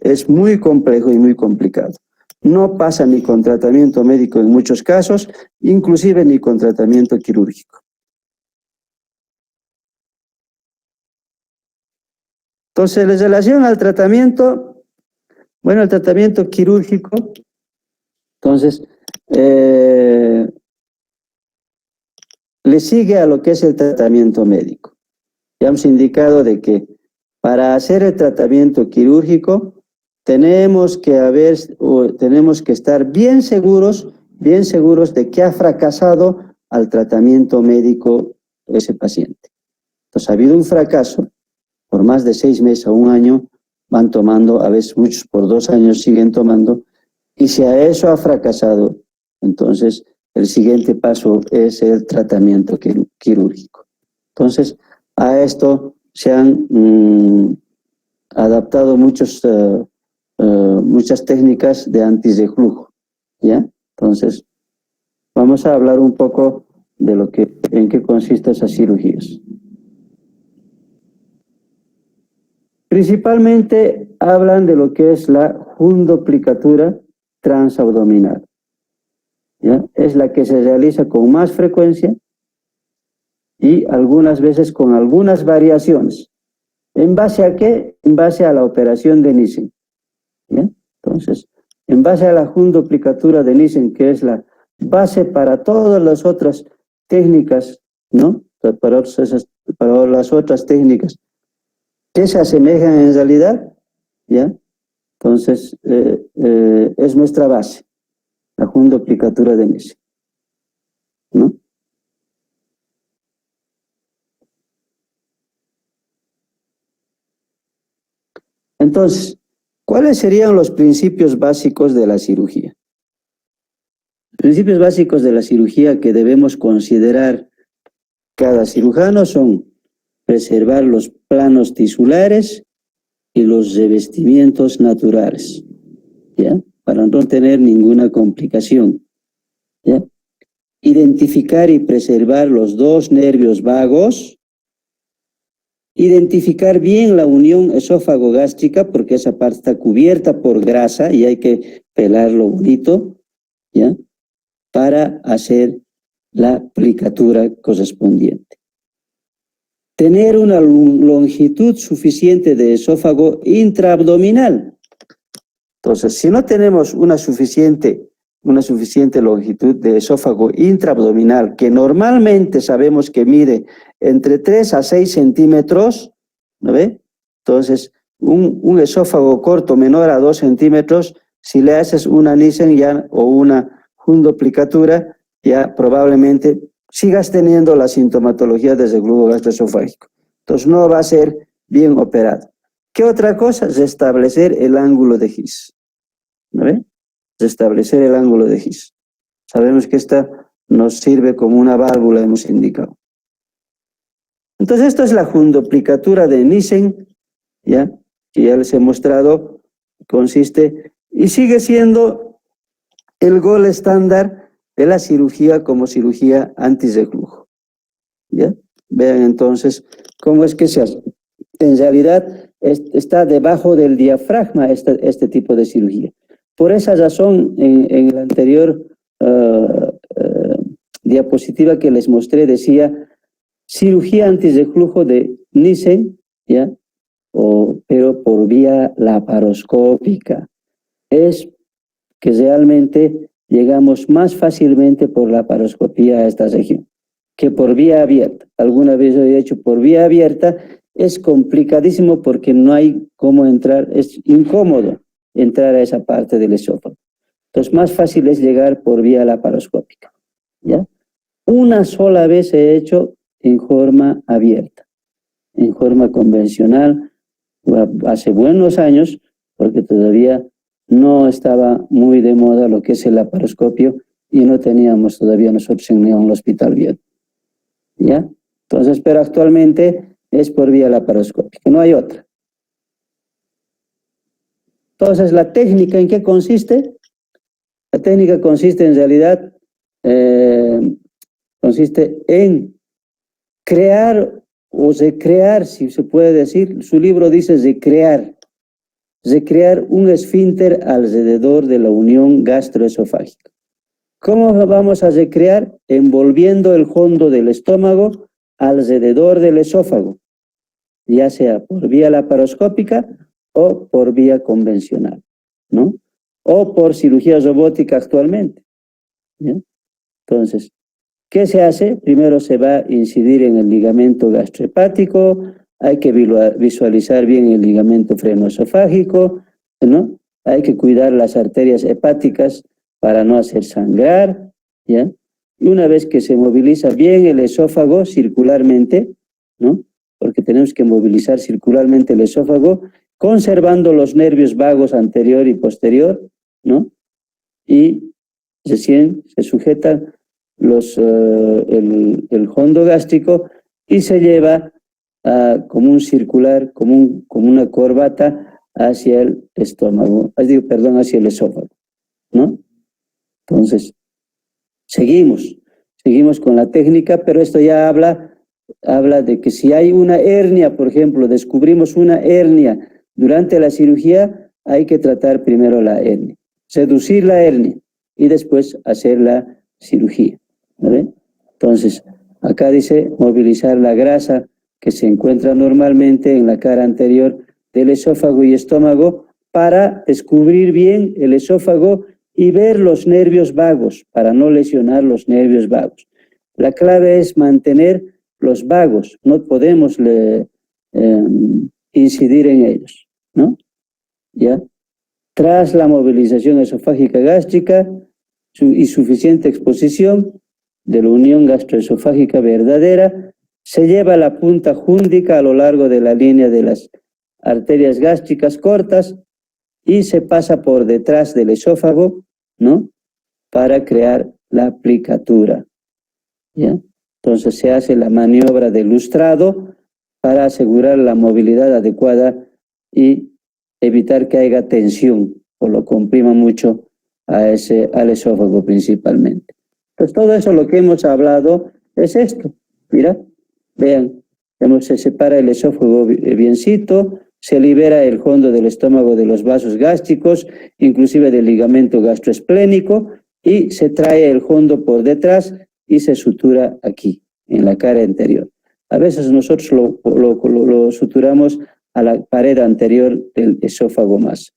es muy complejo y muy complicado. No pasa ni con tratamiento médico en muchos casos, inclusive ni con tratamiento quirúrgico. Entonces, en relación al tratamiento, bueno, el tratamiento quirúrgico, entonces, le sigue a lo que es el tratamiento médico. Ya hemos indicado de que para hacer el tratamiento quirúrgico tenemos que estar bien seguros de que ha fracasado al tratamiento médico ese paciente. Entonces, ha habido un fracaso, por más de 6 meses o 1 año, van tomando, a veces muchos por 2 años siguen tomando, y si a eso ha fracasado, entonces el siguiente paso es el tratamiento quirúrgico. Entonces, a esto se han adaptado muchas técnicas de antirreflujo, ¿ya? Entonces, vamos a hablar un poco de en qué consisten esas cirugías. Principalmente hablan de lo que es la fundoplicatura transabdominal, ¿ya? Es la que se realiza con más frecuencia y algunas veces con algunas variaciones. ¿En base a qué? En base a la operación de Nissen, ¿ya? Entonces, en base a la fundoplicatura de Nissen, que es la base para todas las otras técnicas, ¿no? Para las otras técnicas que se asemejan en realidad, ¿ya? Entonces, es nuestra base, la fundoplicatura de Nissen, ¿no? Entonces, ¿cuáles serían los principios básicos de la cirugía? Principios básicos de la cirugía que debemos considerar cada cirujano son preservar los planos tisulares y los revestimientos naturales, ¿ya? Para no tener ninguna complicación, ¿ya? Identificar y preservar los 2 nervios vagos, identificar bien la unión esófago-gástrica, porque esa parte está cubierta por grasa y hay que pelarlo bonito, ¿ya? Para hacer la aplicatura correspondiente. Tener una longitud suficiente de esófago intraabdominal. Entonces, si no tenemos una suficiente longitud de esófago intraabdominal, que normalmente sabemos que mide entre 3 a 6 centímetros, ¿no ve? Entonces, un esófago corto menor a 2 centímetros, si le haces una Nissen ya, o una fundoplicatura, ya probablemente sigas teniendo la sintomatología de reflujo gastroesofágico. Entonces, no va a ser bien operado. ¿Qué otra cosa? Restablecer el ángulo de His, ¿no ve? Restablecer el ángulo de His. Sabemos que esta nos sirve como una válvula, hemos indicado. Entonces, esto es la fundoplicatura de Nissen, ¿ya? Que ya les he mostrado, consiste y sigue siendo el gol estándar de la cirugía como cirugía antirreflujo, ¿ya? Vean entonces cómo es que se hace. En realidad está debajo del diafragma este tipo de cirugía. Por esa razón, en la anterior diapositiva que les mostré decía cirugía antirreflujo de Nissen, ¿ya? Pero por vía laparoscópica. Es que realmente llegamos más fácilmente por laparoscopía a esta región que por vía abierta. Alguna vez lo he hecho por vía abierta, es complicadísimo porque no hay cómo entrar, es incómodo entrar a esa parte del esófago. Entonces, más fácil es llegar por vía laparoscópica, ¿ya? Una sola vez he hecho en forma abierta, en forma convencional, hace buenos años, porque todavía no estaba muy de moda lo que es el laparoscopio y no teníamos todavía nosotros en el hospital bien. ¿ya? Entonces, pero actualmente es por vía laparoscópica, no hay otra. Entonces, ¿la técnica en qué consiste? La técnica consiste en realidad, consiste en crear o recrear, si se puede decir, su libro dice recrear un esfínter alrededor de la unión gastroesofágica. ¿Cómo vamos a recrear? Envolviendo el fondo del estómago alrededor del esófago, ya sea por vía laparoscópica o por vía convencional, ¿no? O por cirugía robótica actualmente, ¿ya? Entonces, ¿qué se hace? Primero se va a incidir en el ligamento gastrohepático, hay que visualizar bien el ligamento frenoesofágico, ¿no? Hay que cuidar las arterias hepáticas para no hacer sangrar, ¿ya? Y una vez que se moviliza bien el esófago circularmente, ¿no? Porque tenemos que movilizar circularmente el esófago, conservando los nervios vagos anterior y posterior, ¿no? Y recién se sujeta el fondo gástrico y se lleva como un circular, como una corbata hacia el estómago, perdón, hacia el esófago, ¿no? Entonces, seguimos con la técnica, pero esto ya habla de que si hay una hernia, por ejemplo, descubrimos una hernia durante la cirugía, hay que tratar primero la hernia, seducir la hernia y después hacer la cirugía, ¿vale? Entonces, acá dice movilizar la grasa que se encuentra normalmente en la cara anterior del esófago y estómago para descubrir bien el esófago y ver los nervios vagos, para no lesionar los nervios vagos. La clave es mantener los vagos, no podemos incidir en ellos, ¿no? ¿Ya? Tras la movilización esofágica gástrica y suficiente exposición de la unión gastroesofágica verdadera, se lleva la punta júndica a lo largo de la línea de las arterias gástricas cortas y se pasa por detrás del esófago, ¿no? Para crear la aplicatura, ¿ya? Entonces se hace la maniobra de lustrado para asegurar la movilidad adecuada y evitar que haya tensión o lo comprima mucho al esófago principalmente. Pues todo eso lo que hemos hablado es esto. Mira, vean, se separa el esófago biencito, se libera el fondo del estómago de los vasos gástricos, inclusive del ligamento gastroesplénico, y se trae el fondo por detrás y se sutura aquí, en la cara anterior. A veces nosotros lo suturamos a la pared anterior del esófago más.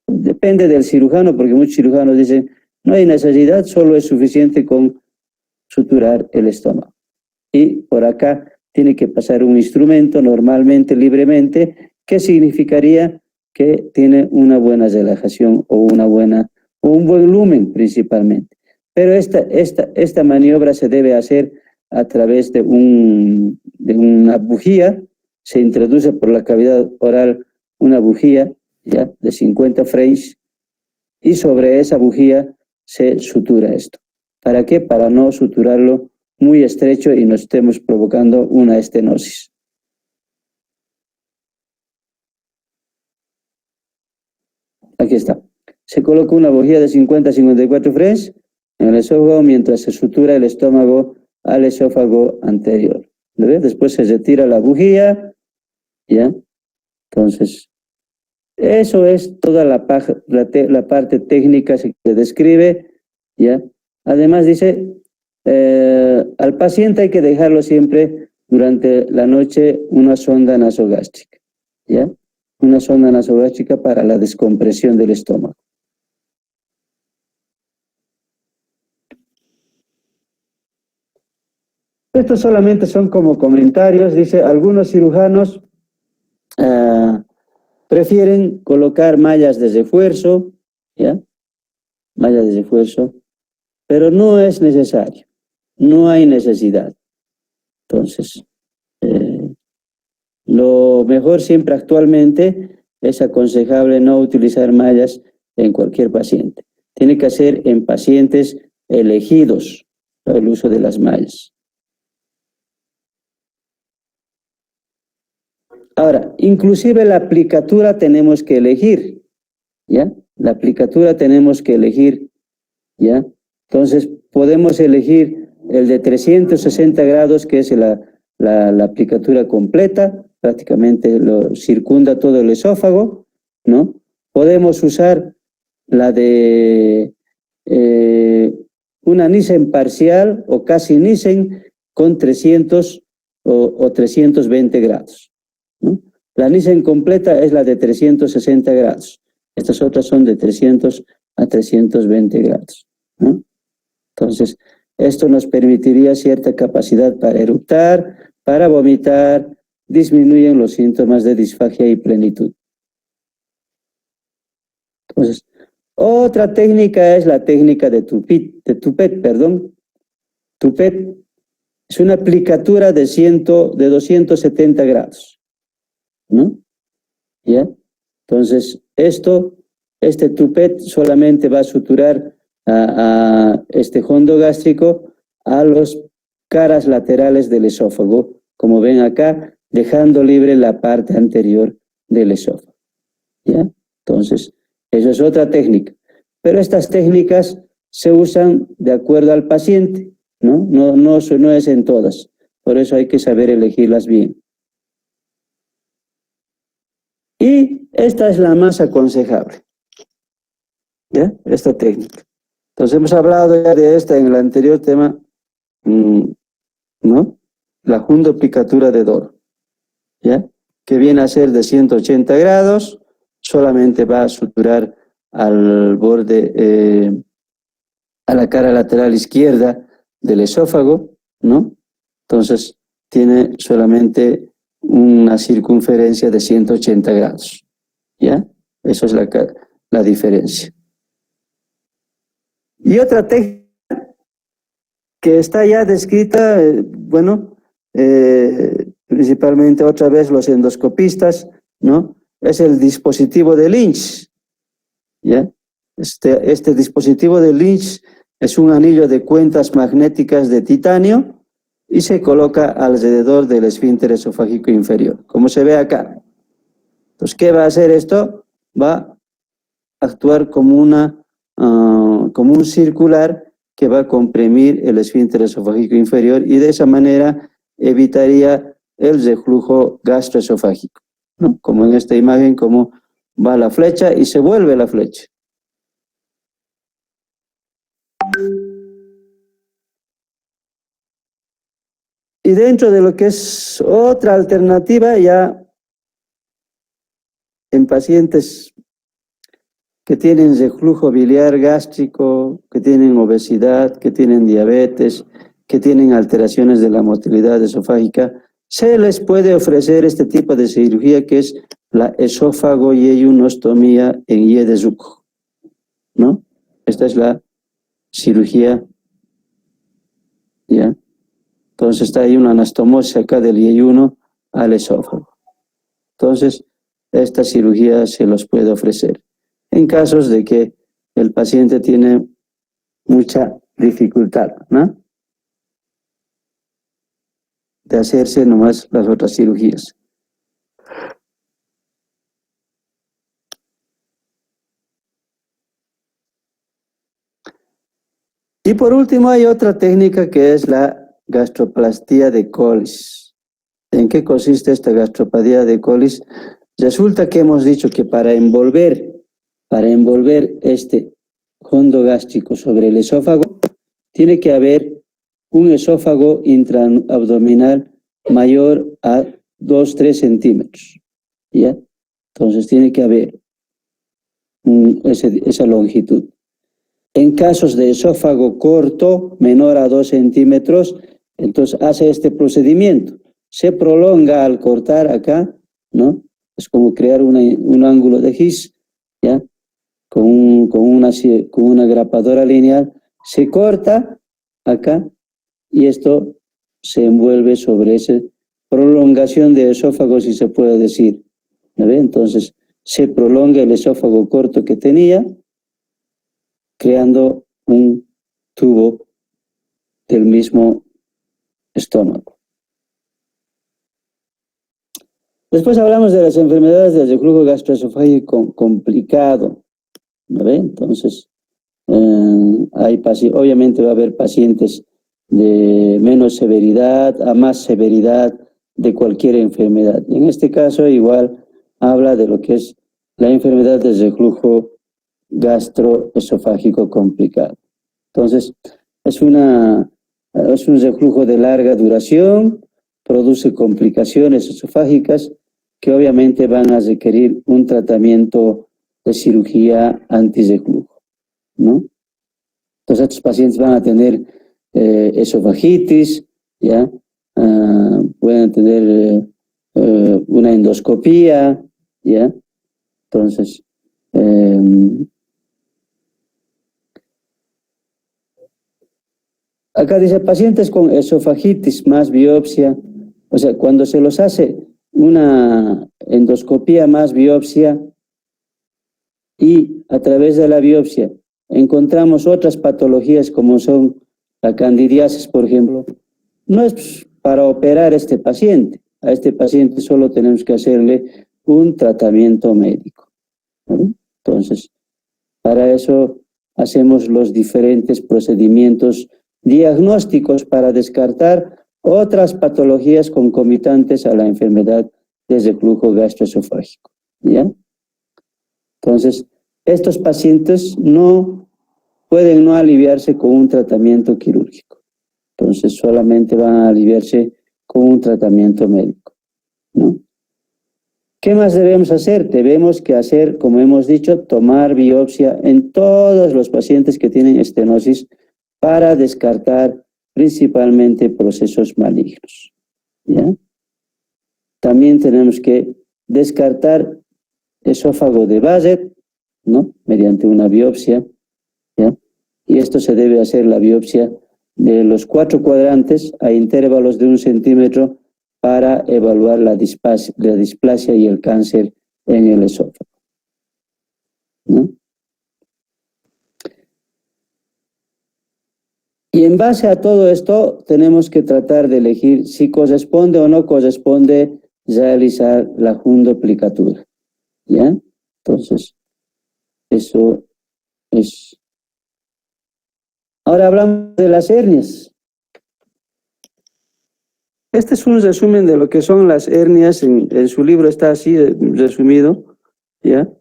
Depende del cirujano, porque muchos cirujanos dicen, no hay necesidad, solo es suficiente con suturar el estómago. Y por acá tiene que pasar un instrumento normalmente, libremente, que significaría que tiene una buena relajación o un buen lumen principalmente. Pero esta maniobra se debe hacer a través de una bujía. Se introduce por la cavidad oral una bujía, ¿ya?, de 50 French, y sobre esa bujía se sutura esto. ¿Para qué? Para no suturarlo muy estrecho y nos estemos provocando una estenosis. Aquí está. Se coloca una bujía de 50 a 54 French en el esófago mientras se sutura el estómago al esófago anterior. ¿Lo ves? Después se retira la bujía, ¿ya? Entonces, eso es toda la parte técnica que se describe, ¿ya? Además dice, al paciente hay que dejarlo siempre durante la noche una sonda nasogástrica, ¿ya? Una sonda nasogástrica para la descompresión del estómago. Estos solamente son como comentarios. Dice, algunos cirujanos prefieren colocar mallas de refuerzo, ¿ya? Mallas de refuerzo, pero no es necesario, no hay necesidad. Entonces, lo mejor siempre actualmente es aconsejable no utilizar mallas en cualquier paciente. Tiene que hacer en pacientes elegidos el uso de las mallas. Ahora, inclusive la aplicatura tenemos que elegir, ¿ya? La aplicatura tenemos que elegir, ¿ya? Entonces, podemos elegir el de 360 grados, que es la aplicatura completa, prácticamente lo circunda todo el esófago, ¿no? Podemos usar la de una Nissen parcial o casi Nissen con 300 o 320 grados, ¿no? La Nissen completa es la de 360 grados. Estas otras son de 300 a 320 grados, ¿no? Entonces, esto nos permitiría cierta capacidad para eructar, para vomitar, disminuyen los síntomas de disfagia y plenitud. Entonces, otra técnica es la técnica de Toupet, perdón. Toupet es una aplicatura de 270 grados, ¿no? ¿Ya? Entonces, este Toupet solamente va a suturar a este fondo gástrico a las caras laterales del esófago, como ven acá, dejando libre la parte anterior del esófago, ¿ya? Entonces, eso es otra técnica. Pero estas técnicas se usan de acuerdo al paciente, ¿no? No es en todas. Por eso hay que saber elegirlas bien. Y esta es la más aconsejable, ¿ya? Esta técnica. Entonces hemos hablado ya de esta en el anterior tema, ¿no? La jundopicatura de Doro, ¿ya? Que viene a ser de 180 grados, solamente va a suturar al borde, a la cara lateral izquierda del esófago, ¿no? Entonces tiene solamente una circunferencia de 180 grados, ¿ya? Eso es la diferencia. Y otra técnica que está ya descrita, bueno, principalmente otra vez los endoscopistas, ¿no? Es el dispositivo de Lynch, ¿ya? Este dispositivo de Lynch es un anillo de cuentas magnéticas de titanio y se coloca alrededor del esfínter esofágico inferior, como se ve acá. Entonces, ¿qué va a hacer esto? Va a actuar como como un circular que va a comprimir el esfínter esofágico inferior y de esa manera evitaría el reflujo gastroesofágico, ¿no? Como en esta imagen, como va la flecha y se vuelve la flecha. Y dentro de lo que es otra alternativa, ya en pacientes que tienen reflujo biliar gástrico, que tienen obesidad, que tienen diabetes, que tienen alteraciones de la motilidad esofágica, se les puede ofrecer este tipo de cirugía que es la esófago-yeyunostomía en Yedezuko, ¿no? Esta es la cirugía, ¿ya? Entonces está ahí una anastomosis acá del yeyuno al esófago. Entonces, esta cirugía se los puede ofrecer en casos de que el paciente tiene mucha dificultad, ¿no? De hacerse nomás las otras cirugías. Y por último hay otra técnica que es la gastroplastía de Colles. ¿En qué consiste esta gastroplastía de Colles? Resulta que hemos dicho que para envolver este fondo gástrico sobre el esófago, tiene que haber un esófago intraabdominal mayor a 2-3 centímetros, ¿ya? Entonces tiene que haber esa longitud. En casos de esófago corto, menor a 2 centímetros, entonces hace este procedimiento. Se prolonga al cortar acá, ¿no? Es como crear un ángulo de His, ¿ya? Con una grapadora lineal, se corta acá y esto se envuelve sobre esa prolongación de esófago, si se puede decir, ¿no ve? Entonces se prolonga el esófago corto que tenía, creando un tubo del mismo estómago. Después hablamos de las enfermedades del reflujo gastroesofágico complicado, ¿no ve? Entonces, obviamente va a haber pacientes de menos severidad a más severidad de cualquier enfermedad. En este caso, igual habla de lo que es la enfermedad del reflujo gastroesofágico complicado. Entonces, es un reflujo de larga duración, produce complicaciones esofágicas que obviamente van a requerir un tratamiento de cirugía antirreflujo, ¿no? Entonces, estos pacientes van a tener esofagitis, ¿ya? Pueden tener una endoscopía, ¿ya? Entonces, acá dice pacientes con esofagitis más biopsia, o sea, cuando se los hace una endoscopía más biopsia y a través de la biopsia encontramos otras patologías como son la candidiasis, por ejemplo, no es para operar a este paciente. A este paciente solo tenemos que hacerle un tratamiento médico, ¿no? Entonces, para eso hacemos los diferentes procedimientos diagnósticos para descartar otras patologías concomitantes a la enfermedad de reflujo gastroesofágico, ¿ya? Entonces, estos pacientes pueden no aliviarse con un tratamiento quirúrgico. Entonces, solamente van a aliviarse con un tratamiento médico, ¿no? ¿Qué más debemos hacer? Debemos que hacer, como hemos dicho, tomar biopsia en todos los pacientes que tienen estenosis para descartar principalmente procesos malignos, ¿ya? También tenemos que descartar esófago de Barrett, ¿no? Mediante una biopsia, ¿ya? Y esto se debe hacer la biopsia de los 4 cuadrantes a intervalos de 1 centímetro para evaluar la displasia y el cáncer en el esófago, ¿no? Y en base a todo esto, tenemos que tratar de elegir si corresponde o no corresponde realizar la fundoplicatura, ¿ya? Entonces, eso es. Ahora hablamos de las hernias. Este es un resumen de lo que son las hernias. En su libro está así resumido, ¿ya?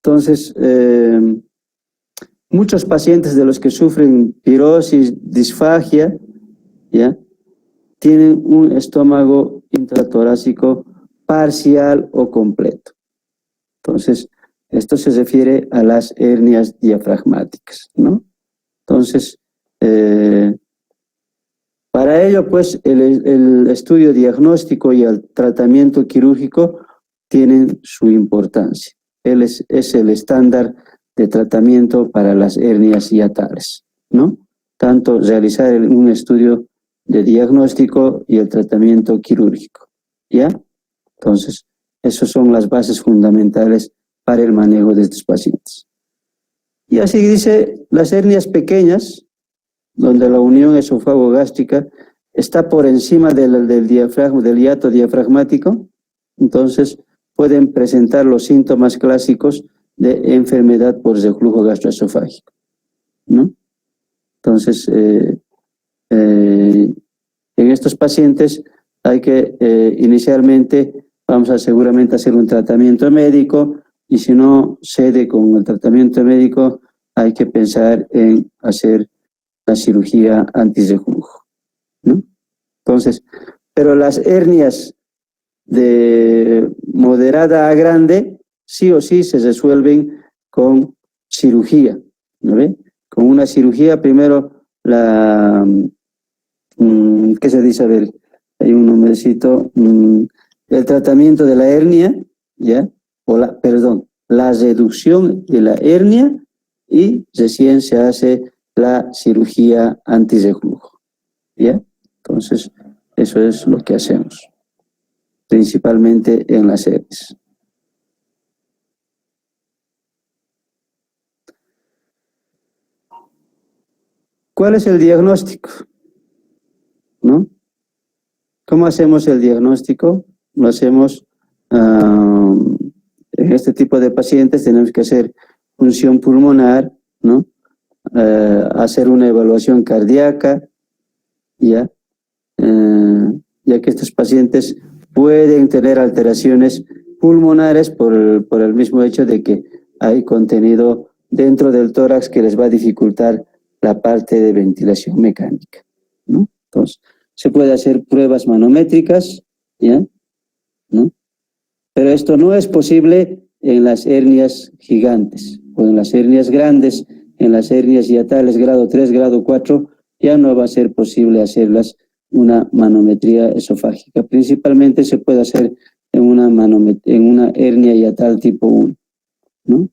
Entonces, muchos pacientes de los que sufren pirosis, disfagia, ¿ya? Tienen un estómago intratorácico parcial o completo. Entonces, esto se refiere a las hernias diafragmáticas, ¿no? Entonces, para ello, pues, el estudio diagnóstico y el tratamiento quirúrgico tienen su importancia. Él es el estándar de tratamiento para las hernias hiatales, ¿no? Tanto realizar un estudio de diagnóstico y el tratamiento quirúrgico, ¿ya? Entonces, esas son las bases fundamentales para el manejo de estos pacientes. Y así dice, las hernias pequeñas, donde la unión esofágo-gástrica está por encima del diafragma, del hiato diafragmático, entonces pueden presentar los síntomas clásicos de enfermedad por reflujo gastroesofágico, ¿no? Entonces, en estos pacientes hay que inicialmente, vamos a seguramente hacer un tratamiento médico, y si no cede con el tratamiento médico, hay que pensar en hacer la cirugía antirreflujo, ¿no? Entonces, pero las hernias de moderada a grande, sí o sí se resuelven con cirugía, ¿no ve? Con una cirugía, primero ¿qué se dice? A ver, hay un nombrecito, el tratamiento de la hernia, ¿ya? La reducción de la hernia, y recién se hace la cirugía antirreflujo, ¿ya? Entonces, eso es lo que hacemos, principalmente en las hernias. ¿Cuál es el diagnóstico? ¿No? ¿Cómo hacemos el diagnóstico? Lo hacemos en este tipo de pacientes, tenemos que hacer función pulmonar, ¿no? Hacer una evaluación cardíaca, ¿ya? Ya que estos pacientes pueden tener alteraciones pulmonares por el mismo hecho de que hay contenido dentro del tórax que les va a dificultar la parte de ventilación mecánica, ¿no? Entonces, se puede hacer pruebas manométricas, ¿ya? ¿No? Pero esto no es posible en las hernias gigantes, o en las hernias grandes, en las hernias hiatales grado 3, grado 4, ya no va a ser posible hacerlas una manometría esofágica. Principalmente se puede hacer en una hernia hiatal tipo 1, ¿no?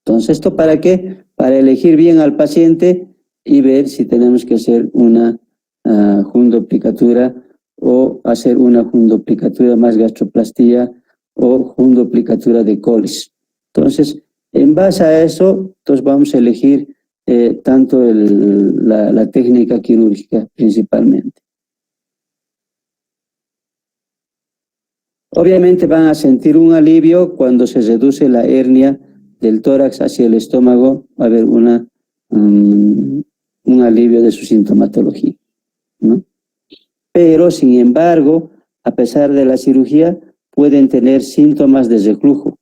Entonces, ¿esto para qué? Para elegir bien al paciente y ver si tenemos que hacer una fundoplicatura o hacer una fundoplicatura más gastroplastía o fundoplicatura de colis. Entonces, en base a eso, entonces vamos a elegir tanto la técnica quirúrgica principalmente. Obviamente van a sentir un alivio cuando se reduce la hernia del tórax hacia el estómago, va a haber un alivio de su sintomatología, ¿no? Pero, sin embargo, a pesar de la cirugía, pueden tener síntomas de reflujo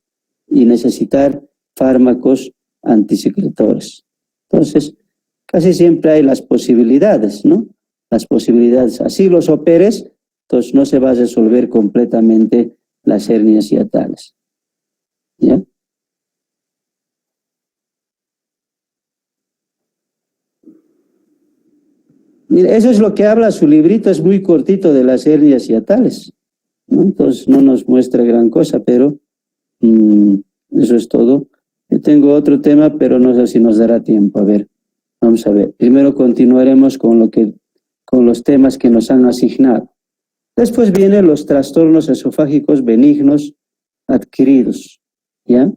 y necesitar fármacos antisecretores. Entonces, casi siempre hay las posibilidades, ¿no? Las posibilidades. Así los operes, entonces no se va a resolver completamente las hernias hiatales, ¿ya? Mire, eso es lo que habla su librito, es muy cortito de las hernias hiatales, ¿no? Entonces no nos muestra gran cosa, pero eso es todo. Yo tengo otro tema, pero no sé si nos dará tiempo. A ver, vamos a ver. Primero continuaremos con los temas que nos han asignado. Después vienen los trastornos esofágicos benignos adquiridos, ¿ya?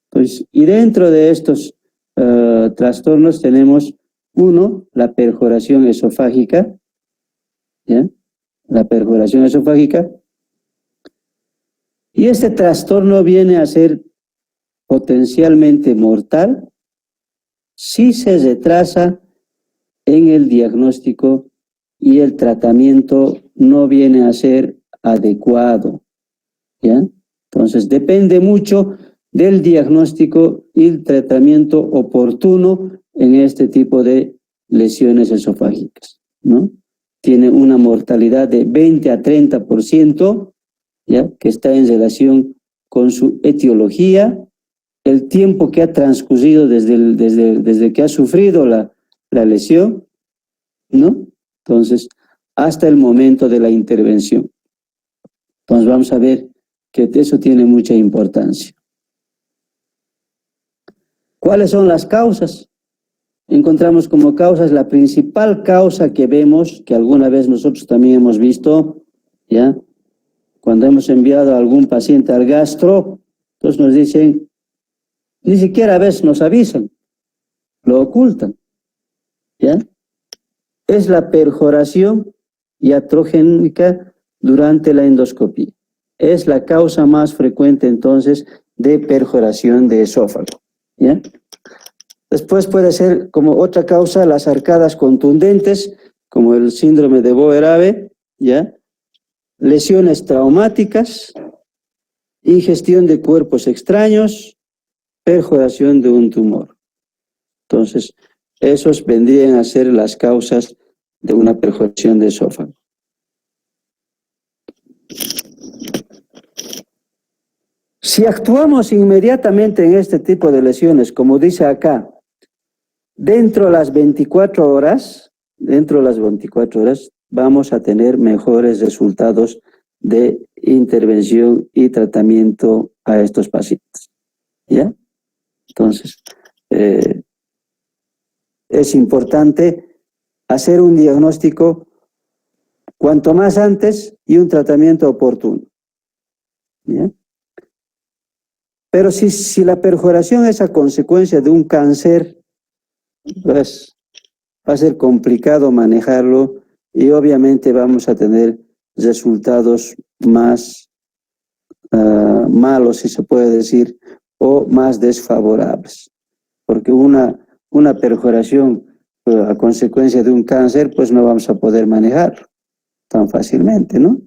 Pues, y dentro de estos trastornos tenemos uno, la perforación esofágica, ¿ya? La perforación esofágica. Y este trastorno viene a ser potencialmente mortal si se retrasa en el diagnóstico y el tratamiento no viene a ser adecuado, ¿ya? Entonces, depende mucho del diagnóstico y el tratamiento oportuno en este tipo de lesiones esofágicas, ¿no? Tiene una mortalidad de 20 a 30%, ¿ya? Que está en relación con su etiología, el tiempo que ha transcurrido desde que ha sufrido la lesión, ¿no? Entonces, hasta el momento de la intervención. Entonces, vamos a ver que eso tiene mucha importancia. ¿Cuáles son las causas? Encontramos como causas, la principal causa que vemos, que alguna vez nosotros también hemos visto, ¿ya? Cuando hemos enviado a algún paciente al gastro, entonces nos dicen, ni siquiera a veces nos avisan, lo ocultan, ¿ya? Es la perforación iatrogénica durante la endoscopía. Es la causa más frecuente entonces de perforación de esófago, ¿ya? Después puede ser como otra causa las arcadas contundentes, como el síndrome de Boer-Haave, ¿ya? Lesiones traumáticas, ingestión de cuerpos extraños, perforación de un tumor. Entonces, esos vendrían a ser las causas de una perforación de esófago. Si actuamos inmediatamente en este tipo de lesiones, como dice acá, dentro de las 24 horas, vamos a tener mejores resultados de intervención y tratamiento a estos pacientes, ¿ya? Entonces, es importante hacer un diagnóstico cuanto más antes y un tratamiento oportuno, ¿ya? Pero si la perforación es a consecuencia de un cáncer, pues va a ser complicado manejarlo y obviamente vamos a tener resultados más malos, si se puede decir, o más desfavorables. Porque una perforación a consecuencia de un cáncer, pues no vamos a poder manejarlo tan fácilmente, ¿no?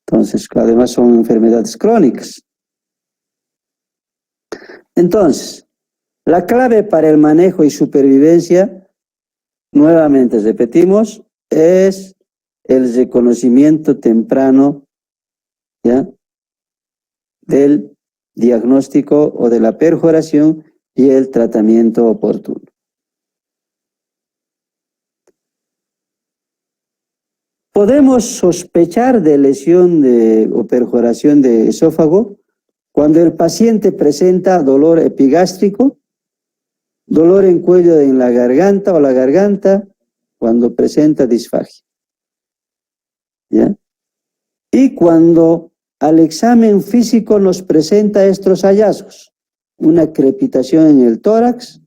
Entonces, además son enfermedades crónicas. Entonces, la clave para el manejo y supervivencia, nuevamente repetimos, es el reconocimiento temprano, ¿ya?, del diagnóstico o de la perforación y el tratamiento oportuno. Podemos sospechar de lesión o perforación de esófago cuando el paciente presenta dolor epigástrico, dolor en cuello en la garganta o la garganta, cuando presenta disfagia, ¿ya? Y cuando al examen físico nos presenta estos hallazgos: una crepitación en el tórax,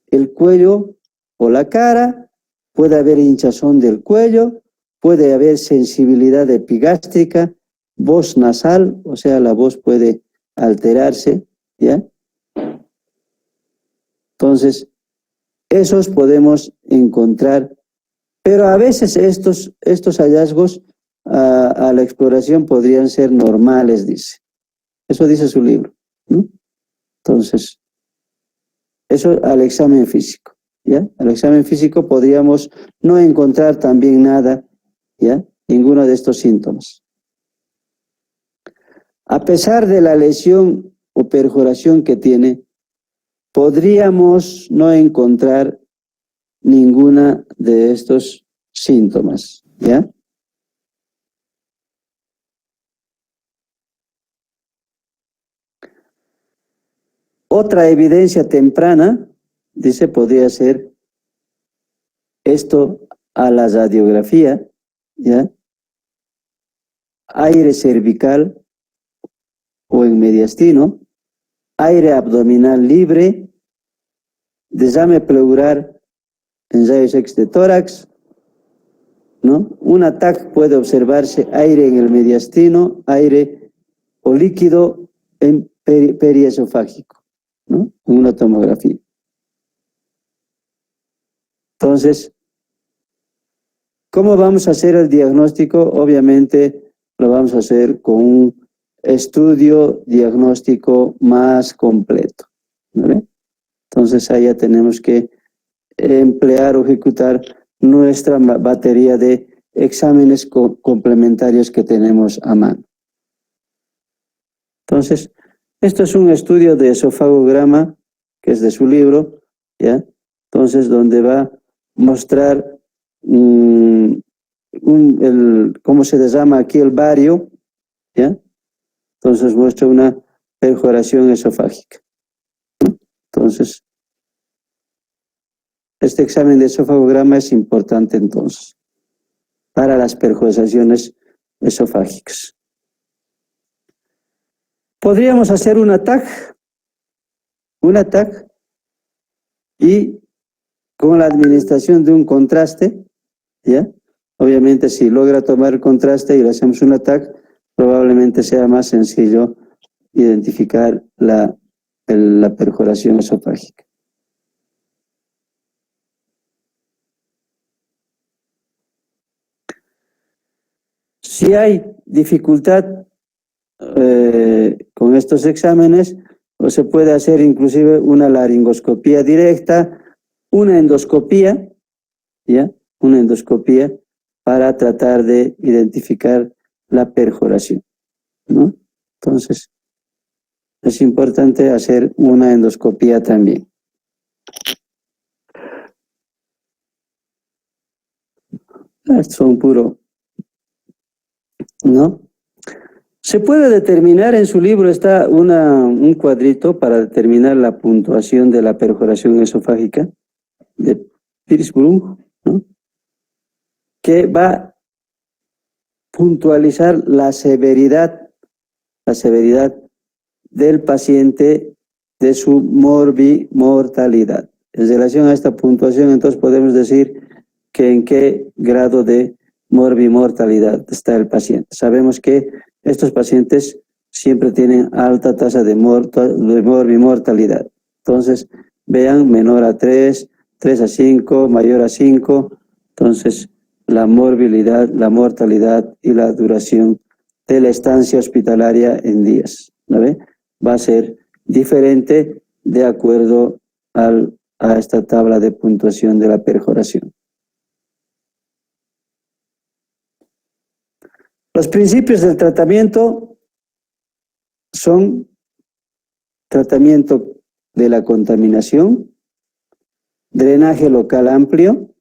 el cuello o la cara, puede haber hinchazón del cuello, puede haber sensibilidad epigástrica, voz nasal, o sea, la voz puede alterarse, ¿ya? Entonces, esos podemos encontrar, pero a veces estos hallazgos a la exploración podrían ser normales, dice. Eso dice su libro, ¿no? Entonces, eso al examen físico, ¿ya? Al examen físico podríamos no encontrar también nada, ¿ya?, ninguno de estos síntomas. A pesar de la lesión o perforación que tiene, podríamos no encontrar ninguna de estos síntomas, ¿ya? Otra evidencia temprana, dice, podría ser esto a la radiografía, ¿ya? Aire cervical o en mediastino, aire abdominal libre, desame pleural en rayos X de tórax, ¿no? Un ataque puede observarse aire en el mediastino, aire o líquido en periesofágico, ¿no?, en una tomografía. Entonces, ¿cómo vamos a hacer el diagnóstico? Obviamente lo vamos a hacer con un estudio diagnóstico más completo, ¿vale? Entonces ahí ya tenemos que emplear o ejecutar nuestra batería de exámenes complementarios que tenemos a mano. Entonces, esto es un estudio de esofagograma, que es de su libro, ¿ya? Entonces, donde va a mostrar cómo se desama aquí el bario, ¿ya? Entonces muestra una perforación esofágica, ¿no? Entonces, este examen de esofagograma es importante entonces para las perforaciones esofágicas. Podríamos hacer un ataque y con la administración de un contraste, ¿ya? Obviamente si logra tomar el contraste y le hacemos un ataque, probablemente sea más sencillo identificar la perforación esofágica. Si hay dificultad con estos exámenes, pues se puede hacer inclusive una laringoscopía directa, una endoscopía, ¿ya? Una endoscopía para tratar de identificar la perforación, ¿no? Entonces, es importante hacer una endoscopía también. Estos son puro, ¿no? Se puede determinar, en su libro está un cuadrito para determinar la puntuación de la perforación esofágica de Pittsburgh, ¿no?, que va a puntualizar la severidad del paciente, de su mortalidad. En relación a esta puntuación, entonces podemos decir que en qué grado de morbimortalidad está el paciente. Sabemos que estos pacientes siempre tienen alta tasa de morbimortalidad. Entonces, vean, menor a 3, 3 a 5, mayor a 5. Entonces, la morbilidad, la mortalidad y la duración de la estancia hospitalaria en días, ¿no ve? Va a ser diferente de acuerdo a esta tabla de puntuación de la perforación. Los principios del tratamiento son tratamiento de la contaminación, drenaje local amplio,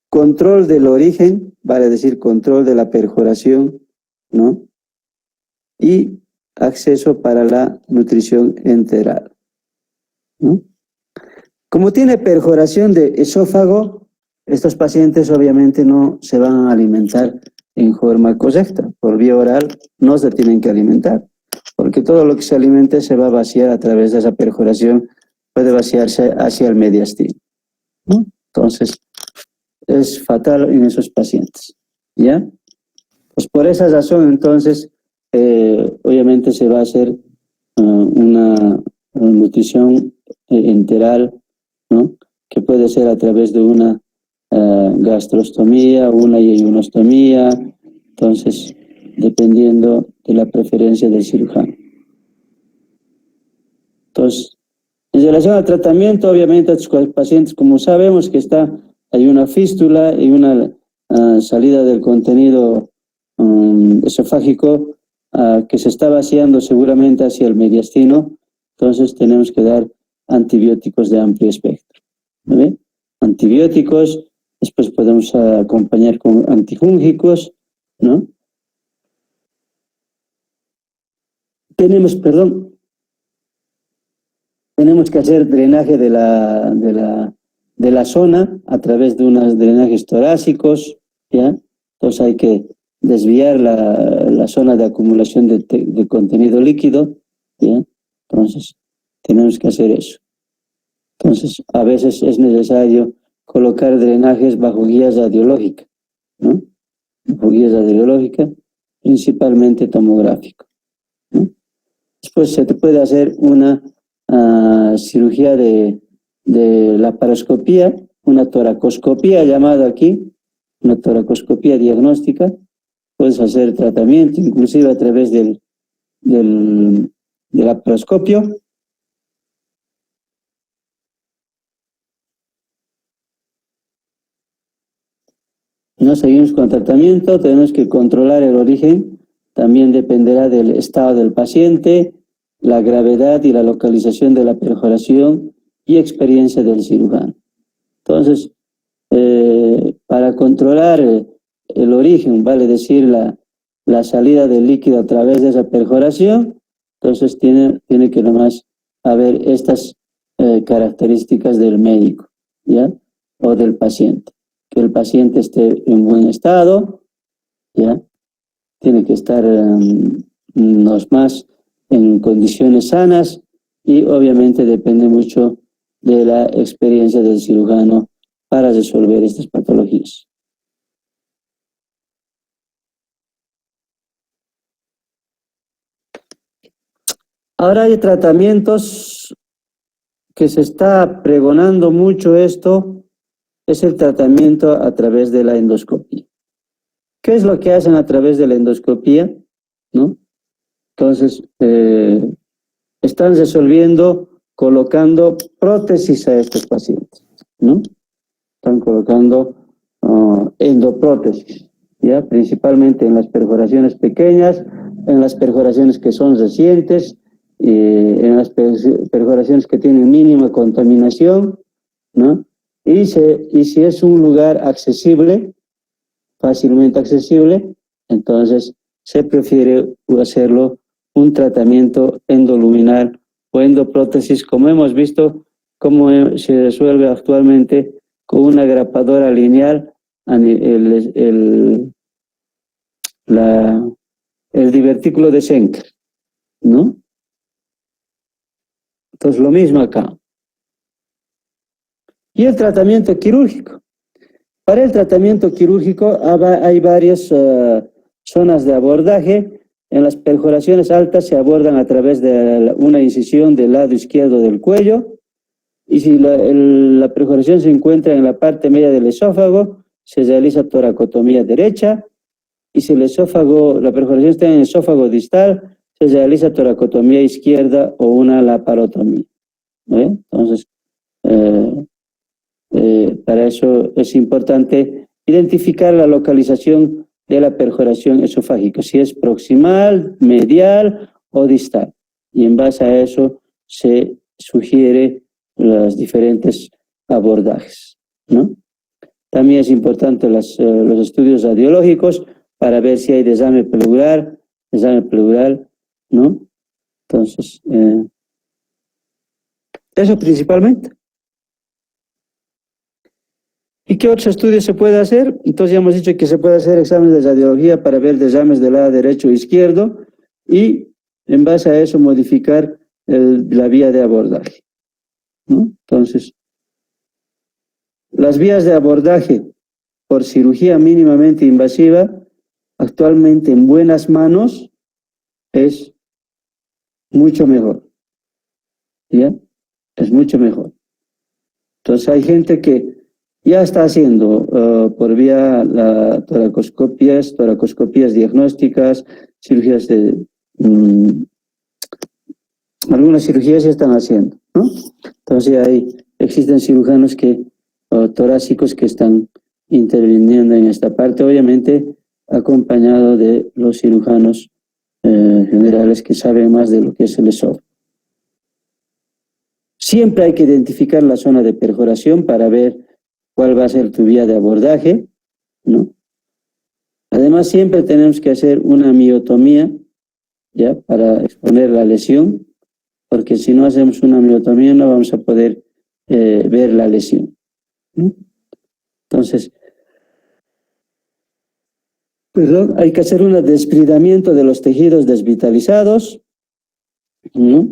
control del origen, vale decir control de la perforación, ¿no? Y acceso para la nutrición enteral, ¿no? Como tiene perforación de esófago, estos pacientes obviamente no se van a alimentar en forma correcta. Por vía oral no se tienen que alimentar, porque todo lo que se alimente se va a vaciar a través de esa perforación, puede vaciarse hacia el mediastino, ¿no? Entonces, es fatal en esos pacientes, ¿ya? Pues por esa razón, entonces, obviamente se va a hacer una nutrición enteral, ¿no? Que puede ser a través de una gastrostomía, una yeyunostomía, entonces, dependiendo de la preferencia del cirujano. Entonces, en relación al tratamiento, obviamente, estos pacientes, como sabemos que hay una fístula y una salida del contenido esofágico que se está vaciando seguramente hacia el mediastino, entonces tenemos que dar antibióticos de amplio espectro, ¿no? Antibióticos, después podemos acompañar con antifúngicos, ¿no? Tenemos que hacer drenaje de la zona a través de unos drenajes torácicos, ¿ya? Entonces hay que desviar la zona de acumulación de contenido líquido, ¿ya? Entonces tenemos que hacer eso. Entonces a veces es necesario colocar drenajes bajo guías radiológicas, ¿no? Bajo guías radiológicas, principalmente tomográfico, ¿no? Después se te puede hacer una cirugía de laparoscopía, una toracoscopía llamada aquí, una toracoscopía diagnóstica. Puedes hacer tratamiento inclusive a través del laparoscopio. No seguimos con tratamiento, tenemos que controlar el origen, también dependerá del estado del paciente, la gravedad y la localización de la perforación y experiencia del cirujano. Entonces, para controlar el origen, vale decir la salida del líquido a través de esa perforación, entonces tiene que nomás haber estas características del médico, ¿ya? O del paciente. Que el paciente esté en buen estado, ¿ya? Tiene que estar los más en condiciones sanas y obviamente depende mucho de la experiencia del cirujano para resolver estas patologías. Ahora hay tratamientos que se está pregonando mucho esto, es el tratamiento a través de la endoscopía. ¿Qué es lo que hacen a través de la endoscopía? ¿No? Entonces, están resolviendo colocando prótesis a estos pacientes, ¿no? Están colocando endoprótesis, ¿ya? Principalmente en las perforaciones pequeñas, en las perforaciones que son recientes, en las perforaciones que tienen mínima contaminación, ¿no? Y si es un lugar accesible, fácilmente accesible, entonces se prefiere hacerlo un tratamiento endoluminal o endoprótesis, como hemos visto cómo se resuelve actualmente con una grapadora lineal, el divertículo de Schenker, ¿no? Entonces lo mismo acá. Y el tratamiento quirúrgico. Para el tratamiento quirúrgico hay varias zonas de abordaje. En las perforaciones altas se abordan a través de una incisión del lado izquierdo del cuello, y si la perforación se encuentra en la parte media del esófago, se realiza toracotomía derecha, y si la perforación está en el esófago distal, se realiza toracotomía izquierda o una laparotomía. Entonces, para eso es importante identificar la localización de la perforación esofágica, si es proximal, medial o distal. Y en base a eso se sugiere los diferentes abordajes, ¿no? También es importante los estudios radiológicos para ver si hay desame pleural, ¿no? Entonces, eso principalmente. ¿Y qué otros estudios se puede hacer? Entonces ya hemos dicho que se puede hacer exámenes de radiología para ver desmanes del lado derecho e izquierdo, y en base a eso modificar la vía de abordaje, ¿no? Entonces, las vías de abordaje por cirugía mínimamente invasiva, actualmente en buenas manos, es mucho mejor, ¿ya? Es mucho mejor. Entonces hay gente que ya está haciendo por vía toracoscopías diagnósticas, cirugías algunas cirugías ya están haciendo, ¿no? Entonces existen cirujanos torácicos que están interviniendo en esta parte, obviamente acompañado de los cirujanos generales que saben más de lo que es el esófago. Siempre hay que identificar la zona de perforación para ver cuál va a ser tu vía de abordaje, ¿no? Además, siempre tenemos que hacer una miotomía, ¿ya? Para exponer la lesión, porque si no hacemos una miotomía no vamos a poder ver la lesión, ¿no? Entonces, hay que hacer un desprendimiento de los tejidos desvitalizados, ¿no?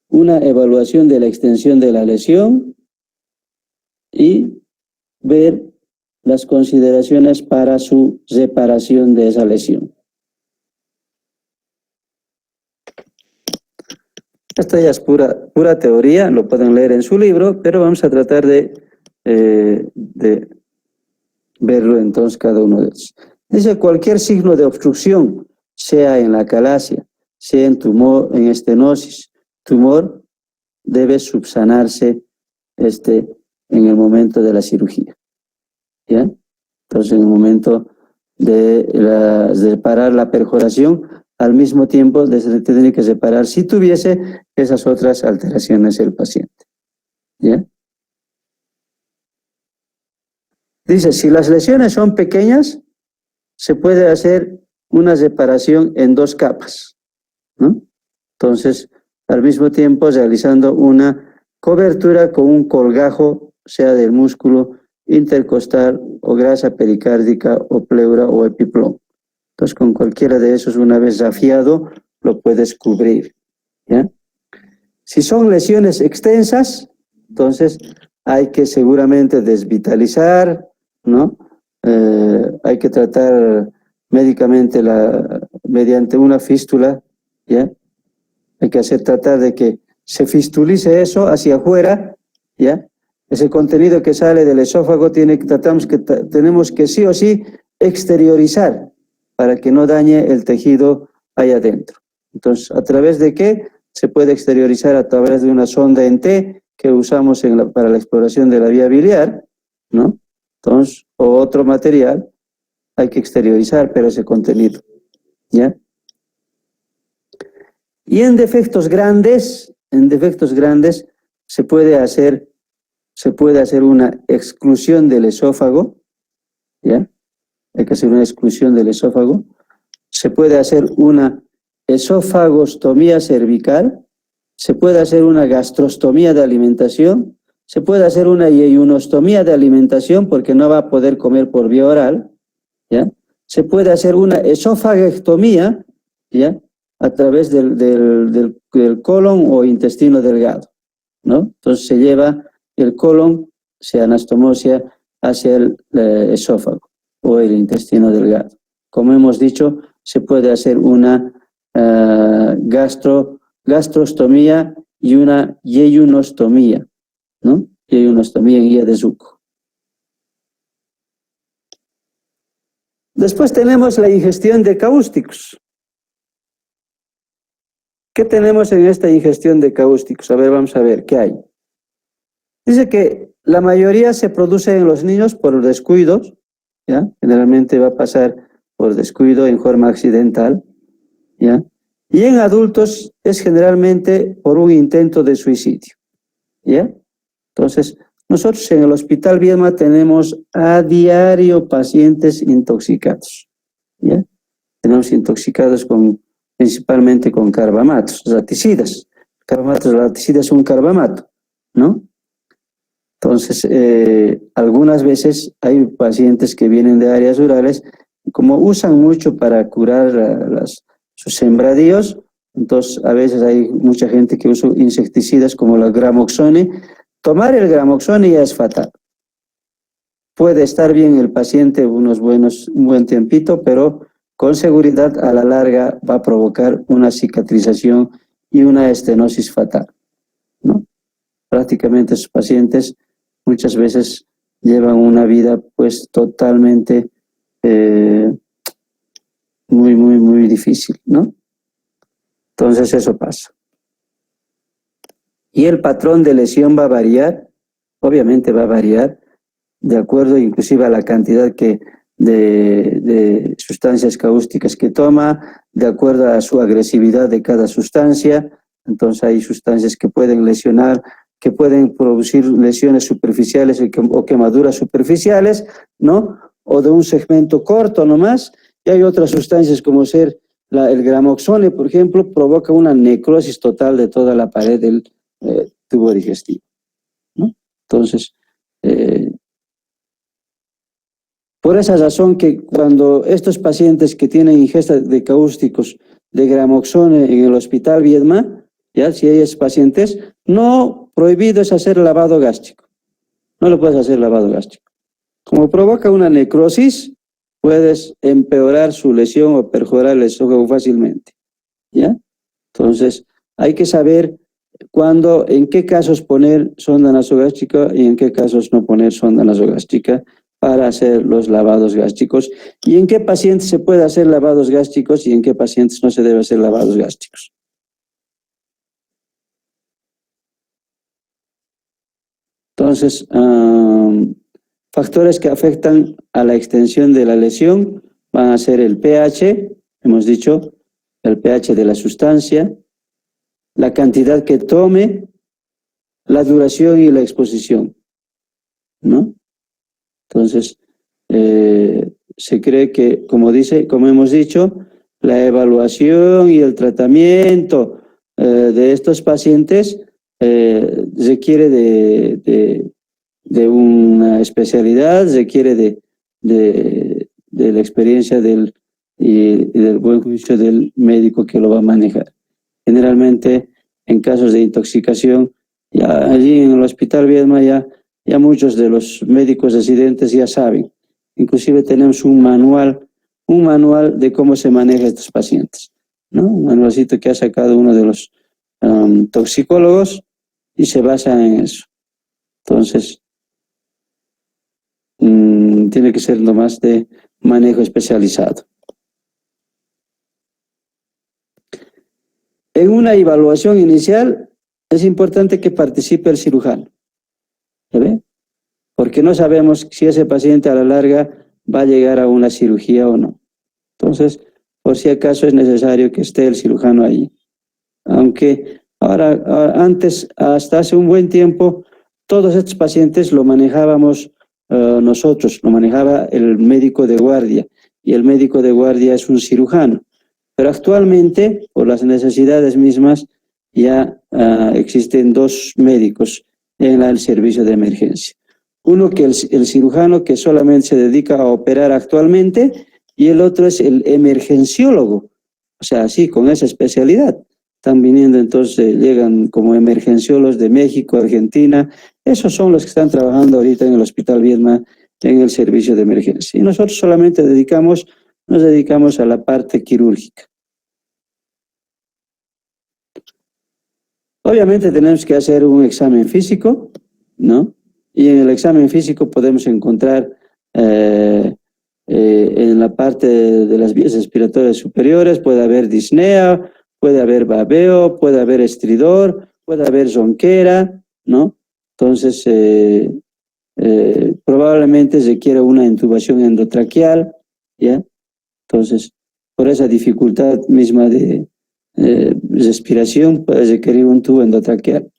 Una evaluación de la extensión de la lesión y ver las consideraciones para su reparación de esa lesión. Esto ya es pura teoría, lo pueden leer en su libro, pero vamos a tratar de verlo entonces cada uno de ellos. Dice: cualquier signo de obstrucción, sea en la calasia, sea en tumor, en estenosis, tumor, debe subsanarse en el momento de la cirugía, ¿ya? Entonces, en el momento de separar la perforación, al mismo tiempo se tiene que separar si tuviese esas otras alteraciones el paciente, ¿ya? Dice: si las lesiones son pequeñas, se puede hacer una separación en 2 capas, ¿no? Entonces, al mismo tiempo realizando una cobertura con un colgajo, sea del músculo intercostal o grasa pericárdica o pleura o epiplomo. Entonces, con cualquiera de esos, una vez afiado, lo puedes cubrir, ¿ya? Si son lesiones extensas, entonces hay que seguramente desvitalizar, ¿no? Hay que tratar médicamente mediante una fístula, ¿ya? Hay que tratar de que se fistulice eso hacia afuera, ¿ya? Ese contenido que sale del esófago tenemos que sí o sí exteriorizar para que no dañe el tejido ahí adentro. Entonces, ¿a través de qué? Se puede exteriorizar a través de una sonda en T que usamos para la exploración de la vía biliar, ¿no? Entonces, o otro material, hay que exteriorizar, pero ese contenido, ¿ya? Y en defectos grandes se puede hacer una exclusión del esófago, ¿ya? Hay que hacer una exclusión del esófago. Se puede hacer una esofagostomía cervical, se puede hacer una gastrostomía de alimentación, se puede hacer una yeyunostomía de alimentación porque no va a poder comer por vía oral, ¿ya? Se puede hacer una esofagectomía, ¿ya? A través del colon o intestino delgado, ¿no? Entonces se lleva el colon, sea, anastomosia hacia el esófago o el intestino delgado. Como hemos dicho, se puede hacer una gastrostomía y una yeyunostomía, ¿no? Yeyunostomía en guía de Zuko. Después tenemos la ingestión de cáusticos. ¿Qué tenemos en esta ingestión de cáusticos? A ver, vamos a ver, ¿qué hay? Dice que la mayoría se produce en los niños por descuidos, ¿ya? Generalmente va a pasar por descuido en forma accidental, ¿ya? Y en adultos es generalmente por un intento de suicidio, ¿ya? Entonces, nosotros en el Hospital Viedma tenemos a diario pacientes intoxicados, ¿ya? Tenemos intoxicados principalmente con carbamatos, raticidas. Carbamatos, raticidas es un carbamato, ¿no? Entonces, algunas veces hay pacientes que vienen de áreas rurales, como usan mucho para curar sus sembradíos, entonces a veces hay mucha gente que usa insecticidas como la gramoxone. Tomar el gramoxone ya es fatal. Puede estar bien el paciente un buen tiempito, pero con seguridad a la larga va a provocar una cicatrización y una estenosis fatal, ¿no? Prácticamente esos pacientes muchas veces llevan una vida pues totalmente muy difícil, ¿no? Entonces eso pasa. Y el patrón de lesión va a variar, obviamente va a variar, de acuerdo inclusive a la cantidad de sustancias cáusticas que toma, de acuerdo a su agresividad de cada sustancia. Entonces hay sustancias que pueden lesionar, que pueden producir lesiones superficiales o quemaduras superficiales, ¿no? O de un segmento corto nomás, y hay otras sustancias como ser el gramoxone, por ejemplo, provoca una necrosis total de toda la pared del tubo digestivo, ¿no? Entonces, por esa razón que cuando estos pacientes que tienen ingesta de cáusticos de gramoxone en el Hospital Viedma, ya si hay pacientes, no prohibido es hacer lavado gástrico. No le puedes hacer lavado gástrico. Como provoca una necrosis, puedes empeorar su lesión o perforar el esófago fácilmente, ¿ya? Entonces, hay que saber cuándo, en qué casos poner sonda nasogástrica y en qué casos no poner sonda nasogástrica para hacer los lavados gástricos, y en qué pacientes se puede hacer lavados gástricos y en qué pacientes no se debe hacer lavados gástricos. Entonces, factores que afectan a la extensión de la lesión van a ser el pH, hemos dicho, el pH de la sustancia, la cantidad que tome, la duración y la exposición, ¿no? Entonces, se cree que, como hemos dicho, la evaluación y el tratamiento de estos pacientes requiere de una especialidad, requiere de la experiencia y del buen juicio del médico que lo va a manejar. Generalmente, en casos de intoxicación, ya allí en el Hospital Viedma ya muchos de los médicos residentes ya saben. Inclusive tenemos un manual de cómo se maneja estos pacientes, ¿no? Un manualcito que ha sacado uno de los toxicólogos y se basa en eso. Entonces, tiene que ser nomás de manejo especializado. En una evaluación inicial es importante que participe el cirujano, ¿ve? Porque no sabemos si ese paciente a la larga va a llegar a una cirugía o no. Entonces, por si acaso es necesario que esté el cirujano ahí. Aunque antes, hasta hace un buen tiempo, todos estos pacientes lo manejábamos nosotros, lo manejaba el médico de guardia, y el médico de guardia es un cirujano. Pero actualmente, por las necesidades mismas, ya existen dos médicos en el servicio de emergencia. Uno que el cirujano que solamente se dedica a operar actualmente, y el otro es el emergenciólogo, o sea, sí, con esa especialidad. están viniendo, entonces llegan como emergenciólogos de México, Argentina. Esos son los que están trabajando ahorita en el Hospital Viedma, en el servicio de emergencia. Y nosotros solamente nos dedicamos a la parte quirúrgica. Obviamente tenemos que hacer un examen físico, ¿no? Y en el examen físico podemos encontrar en la parte de las vías respiratorias superiores, puede haber disnea, puede haber babeo, puede haber estridor, puede haber zonquera, ¿no? Entonces, probablemente requiere una intubación endotraqueal, ¿ya? Entonces, por esa dificultad misma de respiración, puede requerir un tubo endotraqueal.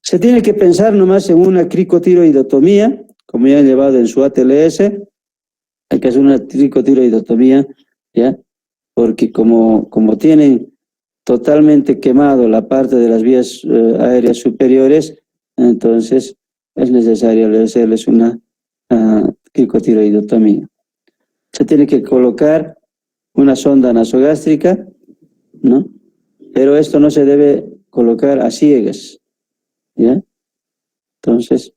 Se tiene que pensar nomás en una cricotiroidotomía, como ya han llevado en su ATLS, hay que hacer una cricotiroidotomía, ¿ya? Porque como tienen totalmente quemado la parte de las vías aéreas superiores, entonces es necesario hacerles una cricotiroidotomía. Se tiene que colocar una sonda nasogástrica, ¿no? Pero esto no se debe colocar a ciegas, ¿ya? Entonces,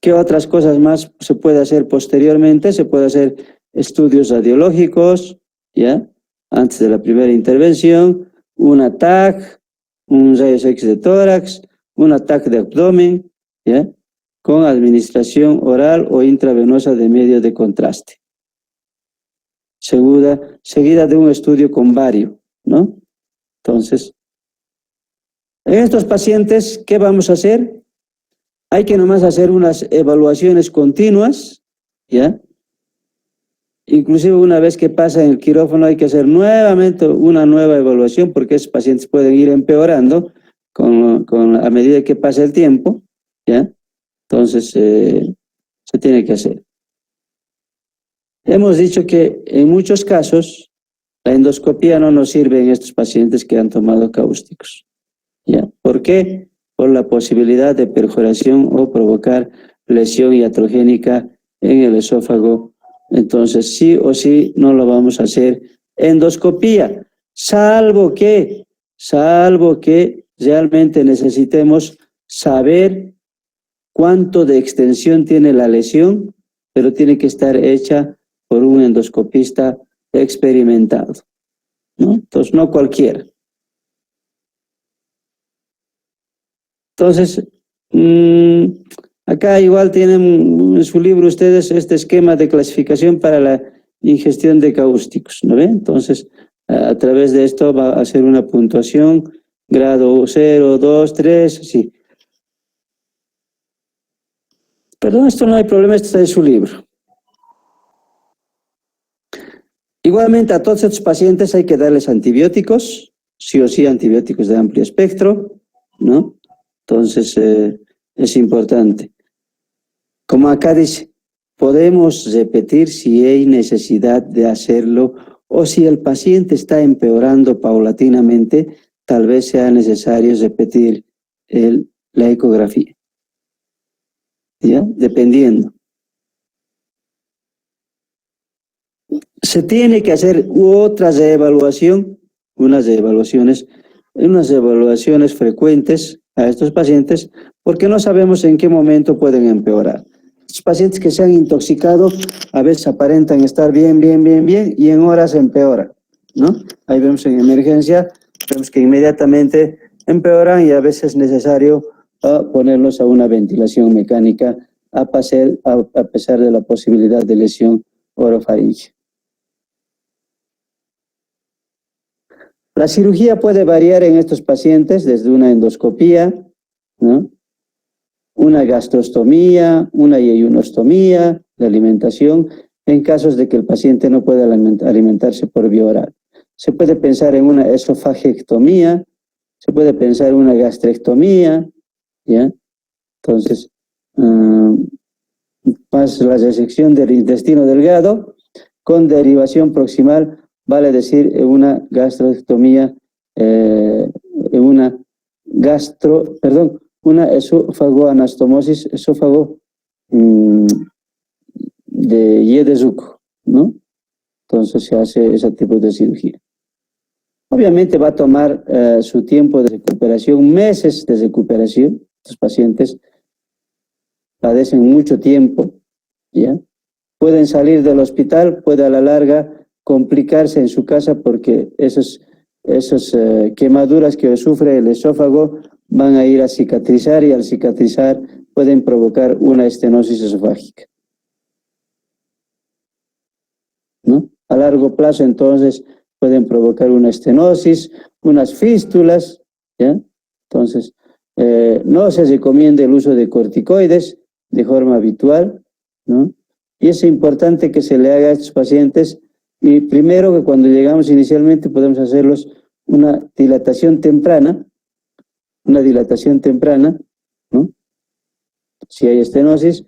¿qué otras cosas más se puede hacer posteriormente? Se puede hacer estudios radiológicos, ¿ya? Antes de la primera intervención, un TAC, un rayos X de tórax, un TAC de abdomen, ¿ya? Con administración oral o intravenosa de medio de contraste. Seguida de un estudio con bario, ¿no? Entonces, en estos pacientes, ¿qué vamos a hacer? Hay que nomás hacer unas evaluaciones continuas, ¿ya? Inclusive una vez que pasa en el quirófano hay que hacer nuevamente una nueva evaluación porque esos pacientes pueden ir empeorando a medida que pasa el tiempo, ¿ya? Entonces, se tiene que hacer. Hemos dicho que en muchos casos la endoscopía no nos sirve en estos pacientes que han tomado cáusticos, ¿ya? ¿Por qué? Por la posibilidad de perforación o provocar lesión iatrogénica en el esófago. Entonces, sí o sí no lo vamos a hacer endoscopía, salvo que realmente necesitemos saber cuánto de extensión tiene la lesión, pero tiene que estar hecha por un endoscopista experimentado, ¿no? Entonces, no cualquiera. Entonces, acá igual tienen en su libro ustedes este esquema de clasificación para la ingestión de cáusticos, ¿no ven? Entonces, a través de esto va a hacer una puntuación, grado 0, 2, 3, sí. Perdón, esto no hay problema, esto está en su libro. Igualmente a todos estos pacientes hay que darles antibióticos, sí o sí antibióticos de amplio espectro, ¿no? Entonces, es importante. Como acá dice, podemos repetir si hay necesidad de hacerlo o si el paciente está empeorando paulatinamente, tal vez sea necesario repetir la ecografía, ¿ya? Dependiendo. Se tiene que hacer otra reevaluación, unas evaluaciones frecuentes a estos pacientes, porque no sabemos en qué momento pueden empeorar. Los pacientes que se han intoxicado a veces aparentan estar bien, y en horas empeoran, ¿no? Ahí vemos en emergencia, vemos que inmediatamente empeoran y a veces es necesario ponerlos a una ventilación mecánica a pesar de la posibilidad de lesión orofaringea. La cirugía puede variar en estos pacientes desde una endoscopía, ¿no? Una gastrostomía, una yeyunostomía, la alimentación, en casos de que el paciente no pueda alimentarse por vía oral. Se puede pensar en una esofagectomía, se puede pensar en una gastrectomía, ¿ya? Entonces, más la resección del intestino delgado con derivación proximal, vale decir una gastrostomía, una esófagoanastomosis, esófago de Yedezuko, ¿no? Entonces se hace ese tipo de cirugía. Obviamente va a tomar su tiempo de recuperación, meses de recuperación. Estos pacientes padecen mucho tiempo, ¿ya? Pueden salir del hospital, puede a la larga complicarse en su casa porque esas quemaduras que sufre el esófago van a ir a cicatrizar y al cicatrizar pueden provocar una estenosis esofágica, ¿no? A largo plazo, entonces, pueden provocar una estenosis, unas fístulas, ¿ya? Entonces, no se recomienda el uso de corticoides de forma habitual, ¿no? Y es importante que se le haga a estos pacientes, y primero que cuando llegamos inicialmente podemos hacerlos una dilatación temprana, ¿no? Si hay estenosis,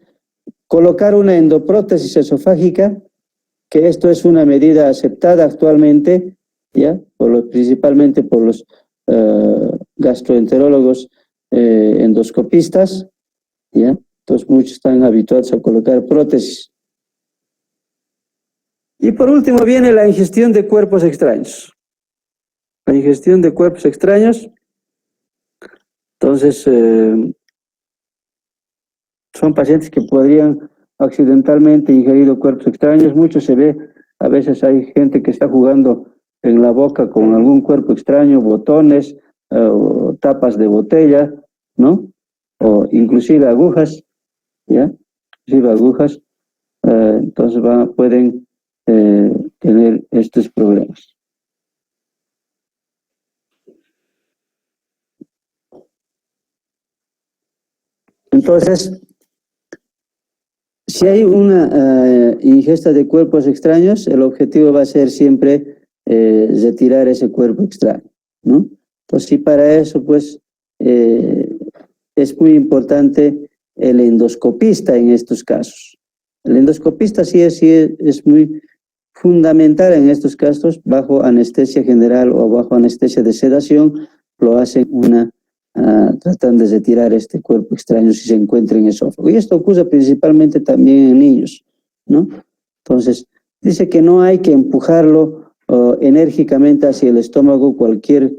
colocar una endoprótesis esofágica, que esto es una medida aceptada actualmente, ¿ya? Principalmente por los gastroenterólogos endoscopistas, ¿ya? Entonces muchos están habituados a colocar prótesis. Y por último viene la ingestión de cuerpos extraños. La ingestión de cuerpos extraños, entonces, son pacientes que podrían accidentalmente ingerir cuerpos extraños. Mucho se ve, a veces hay gente que está jugando en la boca con algún cuerpo extraño, botones, o tapas de botella, ¿no? O inclusive agujas, ¿ya? Inclusive agujas, entonces pueden tener estos problemas. Entonces, si hay una ingesta de cuerpos extraños, el objetivo va a ser siempre retirar ese cuerpo extraño, ¿no? Entonces, y para eso, pues, es muy importante el endoscopista en estos casos. El endoscopista sí es muy fundamental en estos casos, bajo anestesia general o bajo anestesia de sedación, lo hacen tratan de retirar este cuerpo extraño si se encuentra en esófago. Y esto ocurre principalmente también en niños, ¿no? Entonces, dice que no hay que empujarlo enérgicamente hacia el estómago cualquier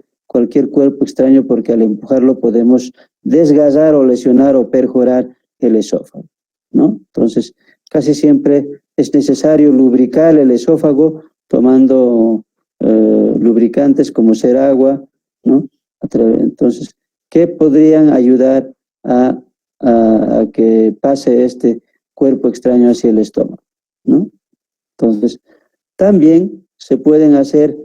cuerpo extraño, porque al empujarlo podemos desgastar o lesionar o perforar el esófago, ¿no? Entonces, casi siempre es necesario lubricar el esófago tomando lubricantes como ser agua, ¿no? Entonces, que podrían ayudar a que pase este cuerpo extraño hacia el estómago, ¿no? Entonces, también se pueden hacer,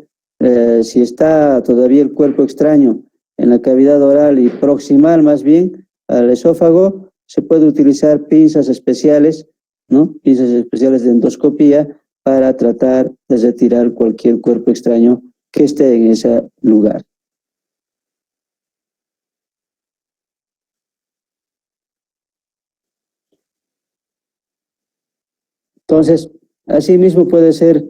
si está todavía el cuerpo extraño en la cavidad oral y proximal más bien al esófago, se puede utilizar pinzas especiales, ¿no? Pinzas especiales de endoscopía para tratar de retirar cualquier cuerpo extraño que esté en ese lugar. Entonces, asimismo puede ser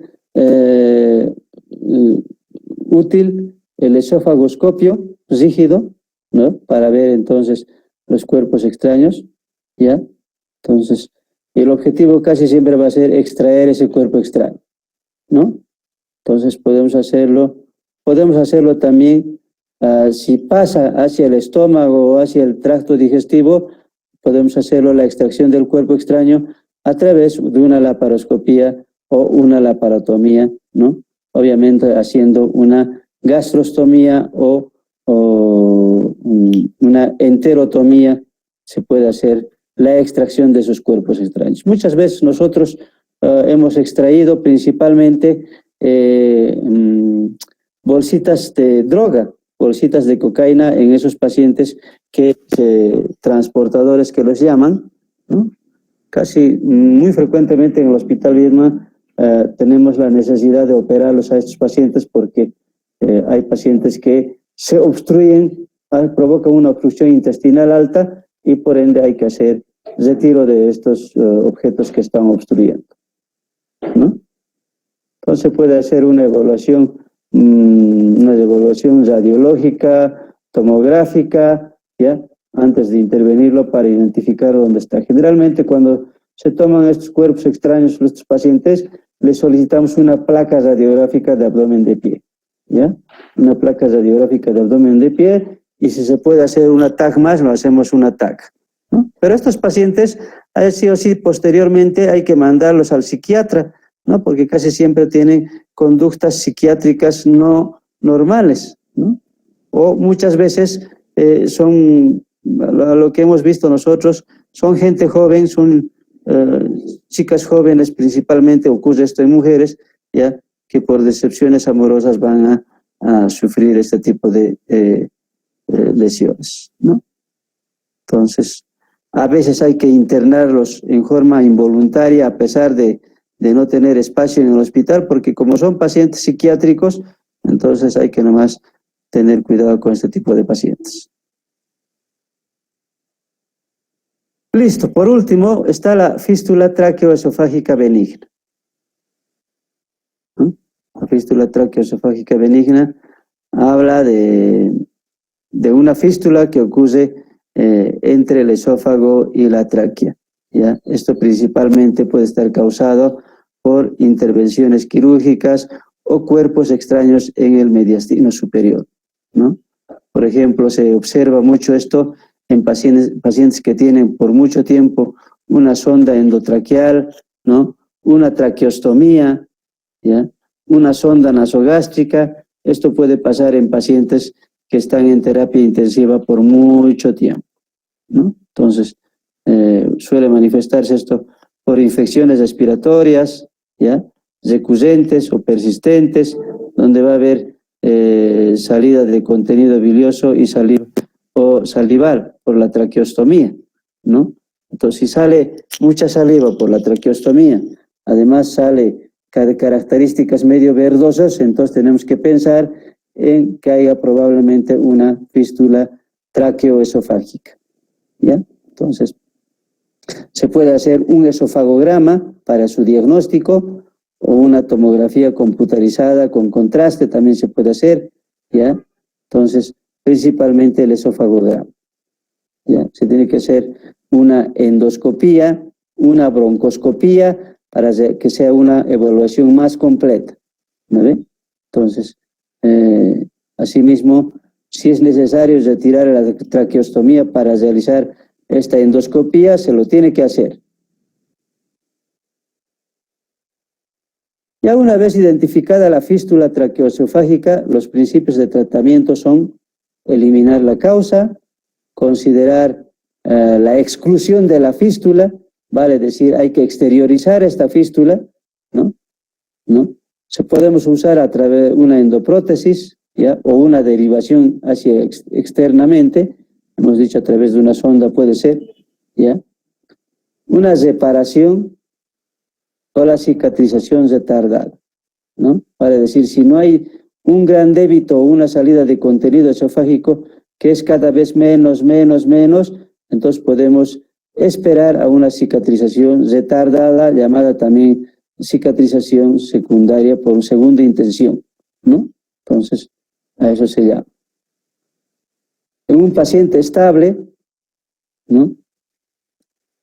útil el esofagoscopio rígido, ¿no? Para ver entonces los cuerpos extraños, ¿ya? Entonces, el objetivo casi siempre va a ser extraer ese cuerpo extraño, ¿no? Entonces podemos hacerlo también, si pasa hacia el estómago o hacia el tracto digestivo, podemos hacerlo la extracción del cuerpo extraño a través de una laparoscopía o una laparotomía, ¿no? Obviamente haciendo una gastrostomía o una enterotomía, se puede hacer la extracción de esos cuerpos extraños. Muchas veces nosotros hemos extraído principalmente bolsitas de droga, bolsitas de cocaína en esos pacientes transportadores que los llaman, ¿no? Casi muy frecuentemente en el Hospital Viedma tenemos la necesidad de operarlos a estos pacientes porque hay pacientes que se obstruyen, provocan una obstrucción intestinal alta y por ende hay que hacer retiro de estos objetos que están obstruyendo, ¿no? Entonces se puede hacer una evaluación radiológica, tomográfica, ¿ya? Antes de intervenirlo para identificar dónde está. Generalmente cuando se toman estos cuerpos extraños a estos pacientes, les solicitamos una placa radiográfica de abdomen de pie, ¿ya? una placa radiográfica de abdomen de pie, y si se puede hacer una TAC más, lo hacemos una TAC, ¿no? Pero estos pacientes, sí o sí, posteriormente hay que mandarlos al psiquiatra, ¿no? Porque casi siempre tienen conductas psiquiátricas no normales, ¿no? O muchas veces son, a lo que hemos visto nosotros, son gente joven, son chicas jóvenes principalmente, ocurre esto en mujeres, ya que por decepciones amorosas van a sufrir este tipo de lesiones, ¿no? Entonces, a veces hay que internarlos en forma involuntaria a pesar de no tener espacio en el hospital, porque como son pacientes psiquiátricos, entonces hay que nomás tener cuidado con este tipo de pacientes. Listo, por último está la fístula tráqueo-esofágica benigna, ¿no? La fístula tráqueo-esofágica benigna habla de una fístula que ocurre entre el esófago y la tráquea, ¿ya? Esto principalmente puede estar causado por intervenciones quirúrgicas o cuerpos extraños en el mediastino superior, ¿no? Por ejemplo, se observa mucho esto en pacientes que tienen por mucho tiempo una sonda endotraqueal, ¿no? Una traqueostomía, ¿ya? Una sonda nasogástrica. Esto puede pasar en pacientes que están en terapia intensiva por mucho tiempo, ¿no? Entonces, suele manifestarse esto por infecciones respiratorias, ¿ya? Recurrentes o persistentes, donde va a haber salida de contenido bilioso y o salival por la traqueostomía, ¿no? Entonces, si sale mucha saliva por la traqueostomía, además sale características medio verdosas, entonces tenemos que pensar en que haya probablemente una fístula tráqueo-esofágica, ¿ya? Entonces, se puede hacer un esofagograma para su diagnóstico o una tomografía computarizada con contraste también se puede hacer, ¿ya? Entonces, principalmente el esofagograma, ¿ya? Se tiene que hacer una endoscopía, una broncoscopía para que sea una evaluación más completa, ¿no ve? Entonces, asimismo, si es necesario retirar la traqueostomía para realizar esta endoscopía, se lo tiene que hacer. Ya una vez identificada la fístula traqueoesofágica, los principios de tratamiento son eliminar la causa, considerar la exclusión de la fístula, vale decir, hay que exteriorizar esta fístula, ¿no? Se podemos usar a través de una endoprótesis, ¿ya? O una derivación hacia externamente, hemos dicho a través de una sonda puede ser, ¿ya? Una reparación o la cicatrización retardada, ¿no? Vale decir, si no hay un gran débito o una salida de contenido esofágico que es cada vez menos, entonces podemos esperar a una cicatrización retardada, llamada también cicatrización secundaria por segunda intención, ¿no? Entonces, a eso se llama. En un paciente estable, ¿no?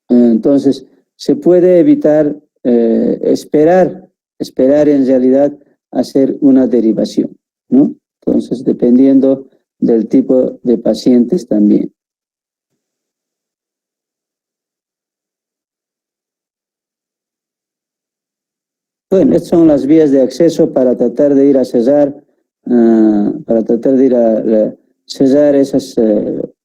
Entonces, se puede evitar esperar en realidad hacer una derivación, ¿no? Entonces, dependiendo del tipo de pacientes también. Bueno, estas son las vías de acceso para tratar de ir a cesar, cesar esas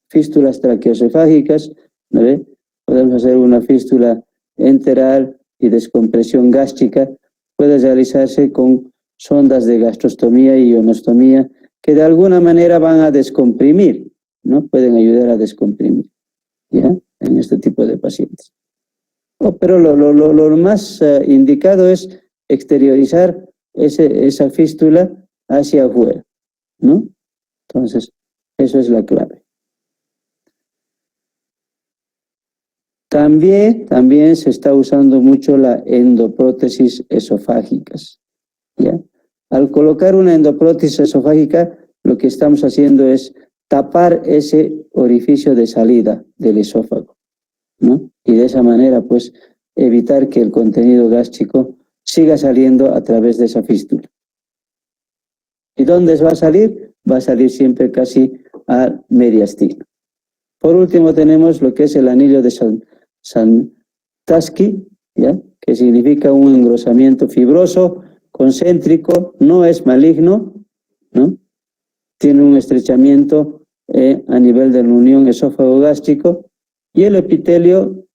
fístulas traqueosofágicas, ¿no ve? Podemos hacer una fístula enteral y descompresión gástrica. Puede realizarse con sondas de gastrostomía y ionostomía que de alguna manera van a descomprimir, ¿no? Pueden ayudar a descomprimir, ¿ya? En este tipo de pacientes. Pero lo más indicado es exteriorizar esa fístula hacia afuera, ¿no? Entonces, eso es la clave. También se está usando mucho la endoprótesis esofágicas, ¿ya? Al colocar una endoprótesis esofágica, lo que estamos haciendo es tapar ese orificio de salida del esófago, ¿no? Y de esa manera, pues, evitar que el contenido gástrico siga saliendo a través de esa fístula. ¿Y dónde va a salir? Va a salir siempre casi a mediastino. Por último tenemos lo que es el anillo de Sankowski, ¿ya? Que significa un engrosamiento fibroso, concéntrico, no es maligno, ¿no? Tiene un estrechamiento a nivel de la unión esófago-gástrico, y el epitelio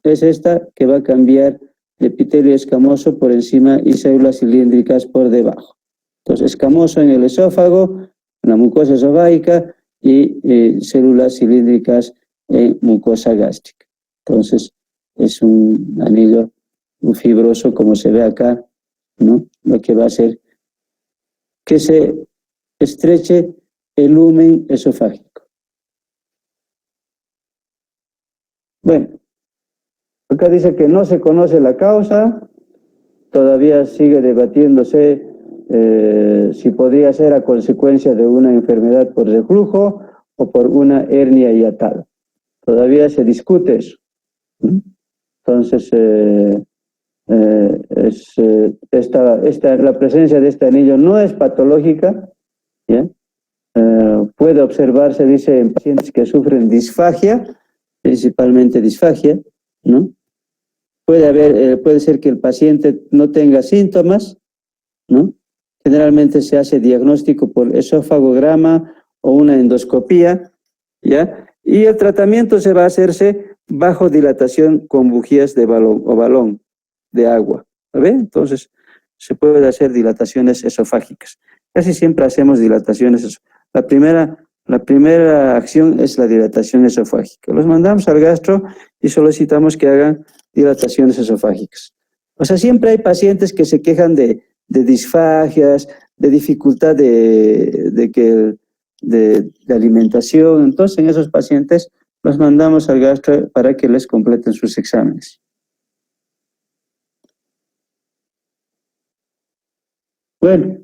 es esta que va a cambiar el epitelio escamoso por encima y células cilíndricas por debajo. Entonces, escamoso en el esófago, en la mucosa esofágica, y células cilíndricas en mucosa gástrica. Entonces, es un anillo muy fibroso, como se ve acá, ¿no? Lo que va a hacer que se estreche el lumen esofágico. Bueno, acá dice que no se conoce la causa, todavía sigue debatiéndose si podría ser a consecuencia de una enfermedad por reflujo o por una hernia hiatal. Todavía se discute eso. Entonces, la presencia de este anillo no es patológica, ¿ya? Puede observarse, dice, en pacientes que sufren disfagia, principalmente disfagia, ¿no? Puede ser que el paciente no tenga síntomas, ¿no? Generalmente se hace diagnóstico por esofagograma o una endoscopía, ¿ya? Y el tratamiento se va a hacerse bajo dilatación con bujías de balón o balón de agua, ¿ve? Entonces, se puede hacer dilataciones esofágicas. Casi siempre hacemos dilataciones. La primera acción es la dilatación esofágica. Los mandamos al gastro y solicitamos que hagan dilataciones esofágicas. O sea, siempre hay pacientes que se quejan de disfagias, de dificultad de alimentación. Entonces, en esos pacientes los mandamos al gastro para que les completen sus exámenes. Bueno,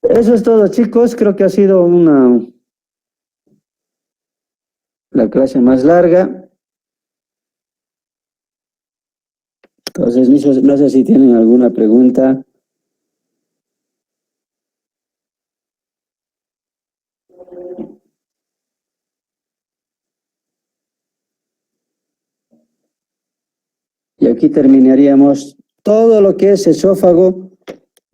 eso es todo, chicos. Creo que ha sido la clase más larga. Entonces, no sé si tienen alguna pregunta. Y aquí terminaríamos todo lo que es esófago,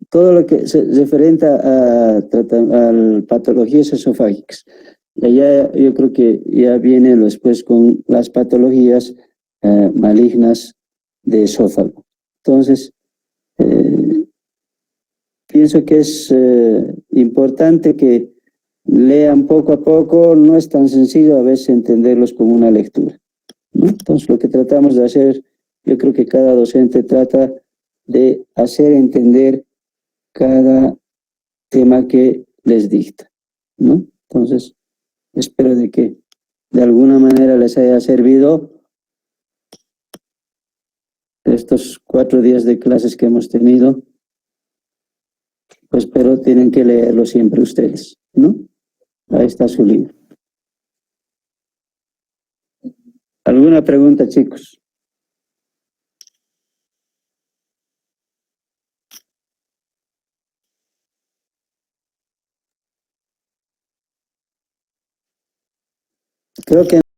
todo lo que se referente a patologías esofágicas. Y allá yo creo que ya viene después con las patologías malignas de esófago. Entonces, pienso que es importante que lean poco a poco. No es tan sencillo a veces entenderlos con una lectura, ¿no? Entonces, lo que tratamos de hacer, yo creo que cada docente trata de hacer entender cada tema que les dicta, ¿no? Entonces, espero de que de alguna manera les haya servido estos 4 días de clases que hemos tenido, pues, pero tienen que leerlo siempre ustedes, ¿no? Ahí está su libro. ¿Alguna pregunta, chicos? Creo que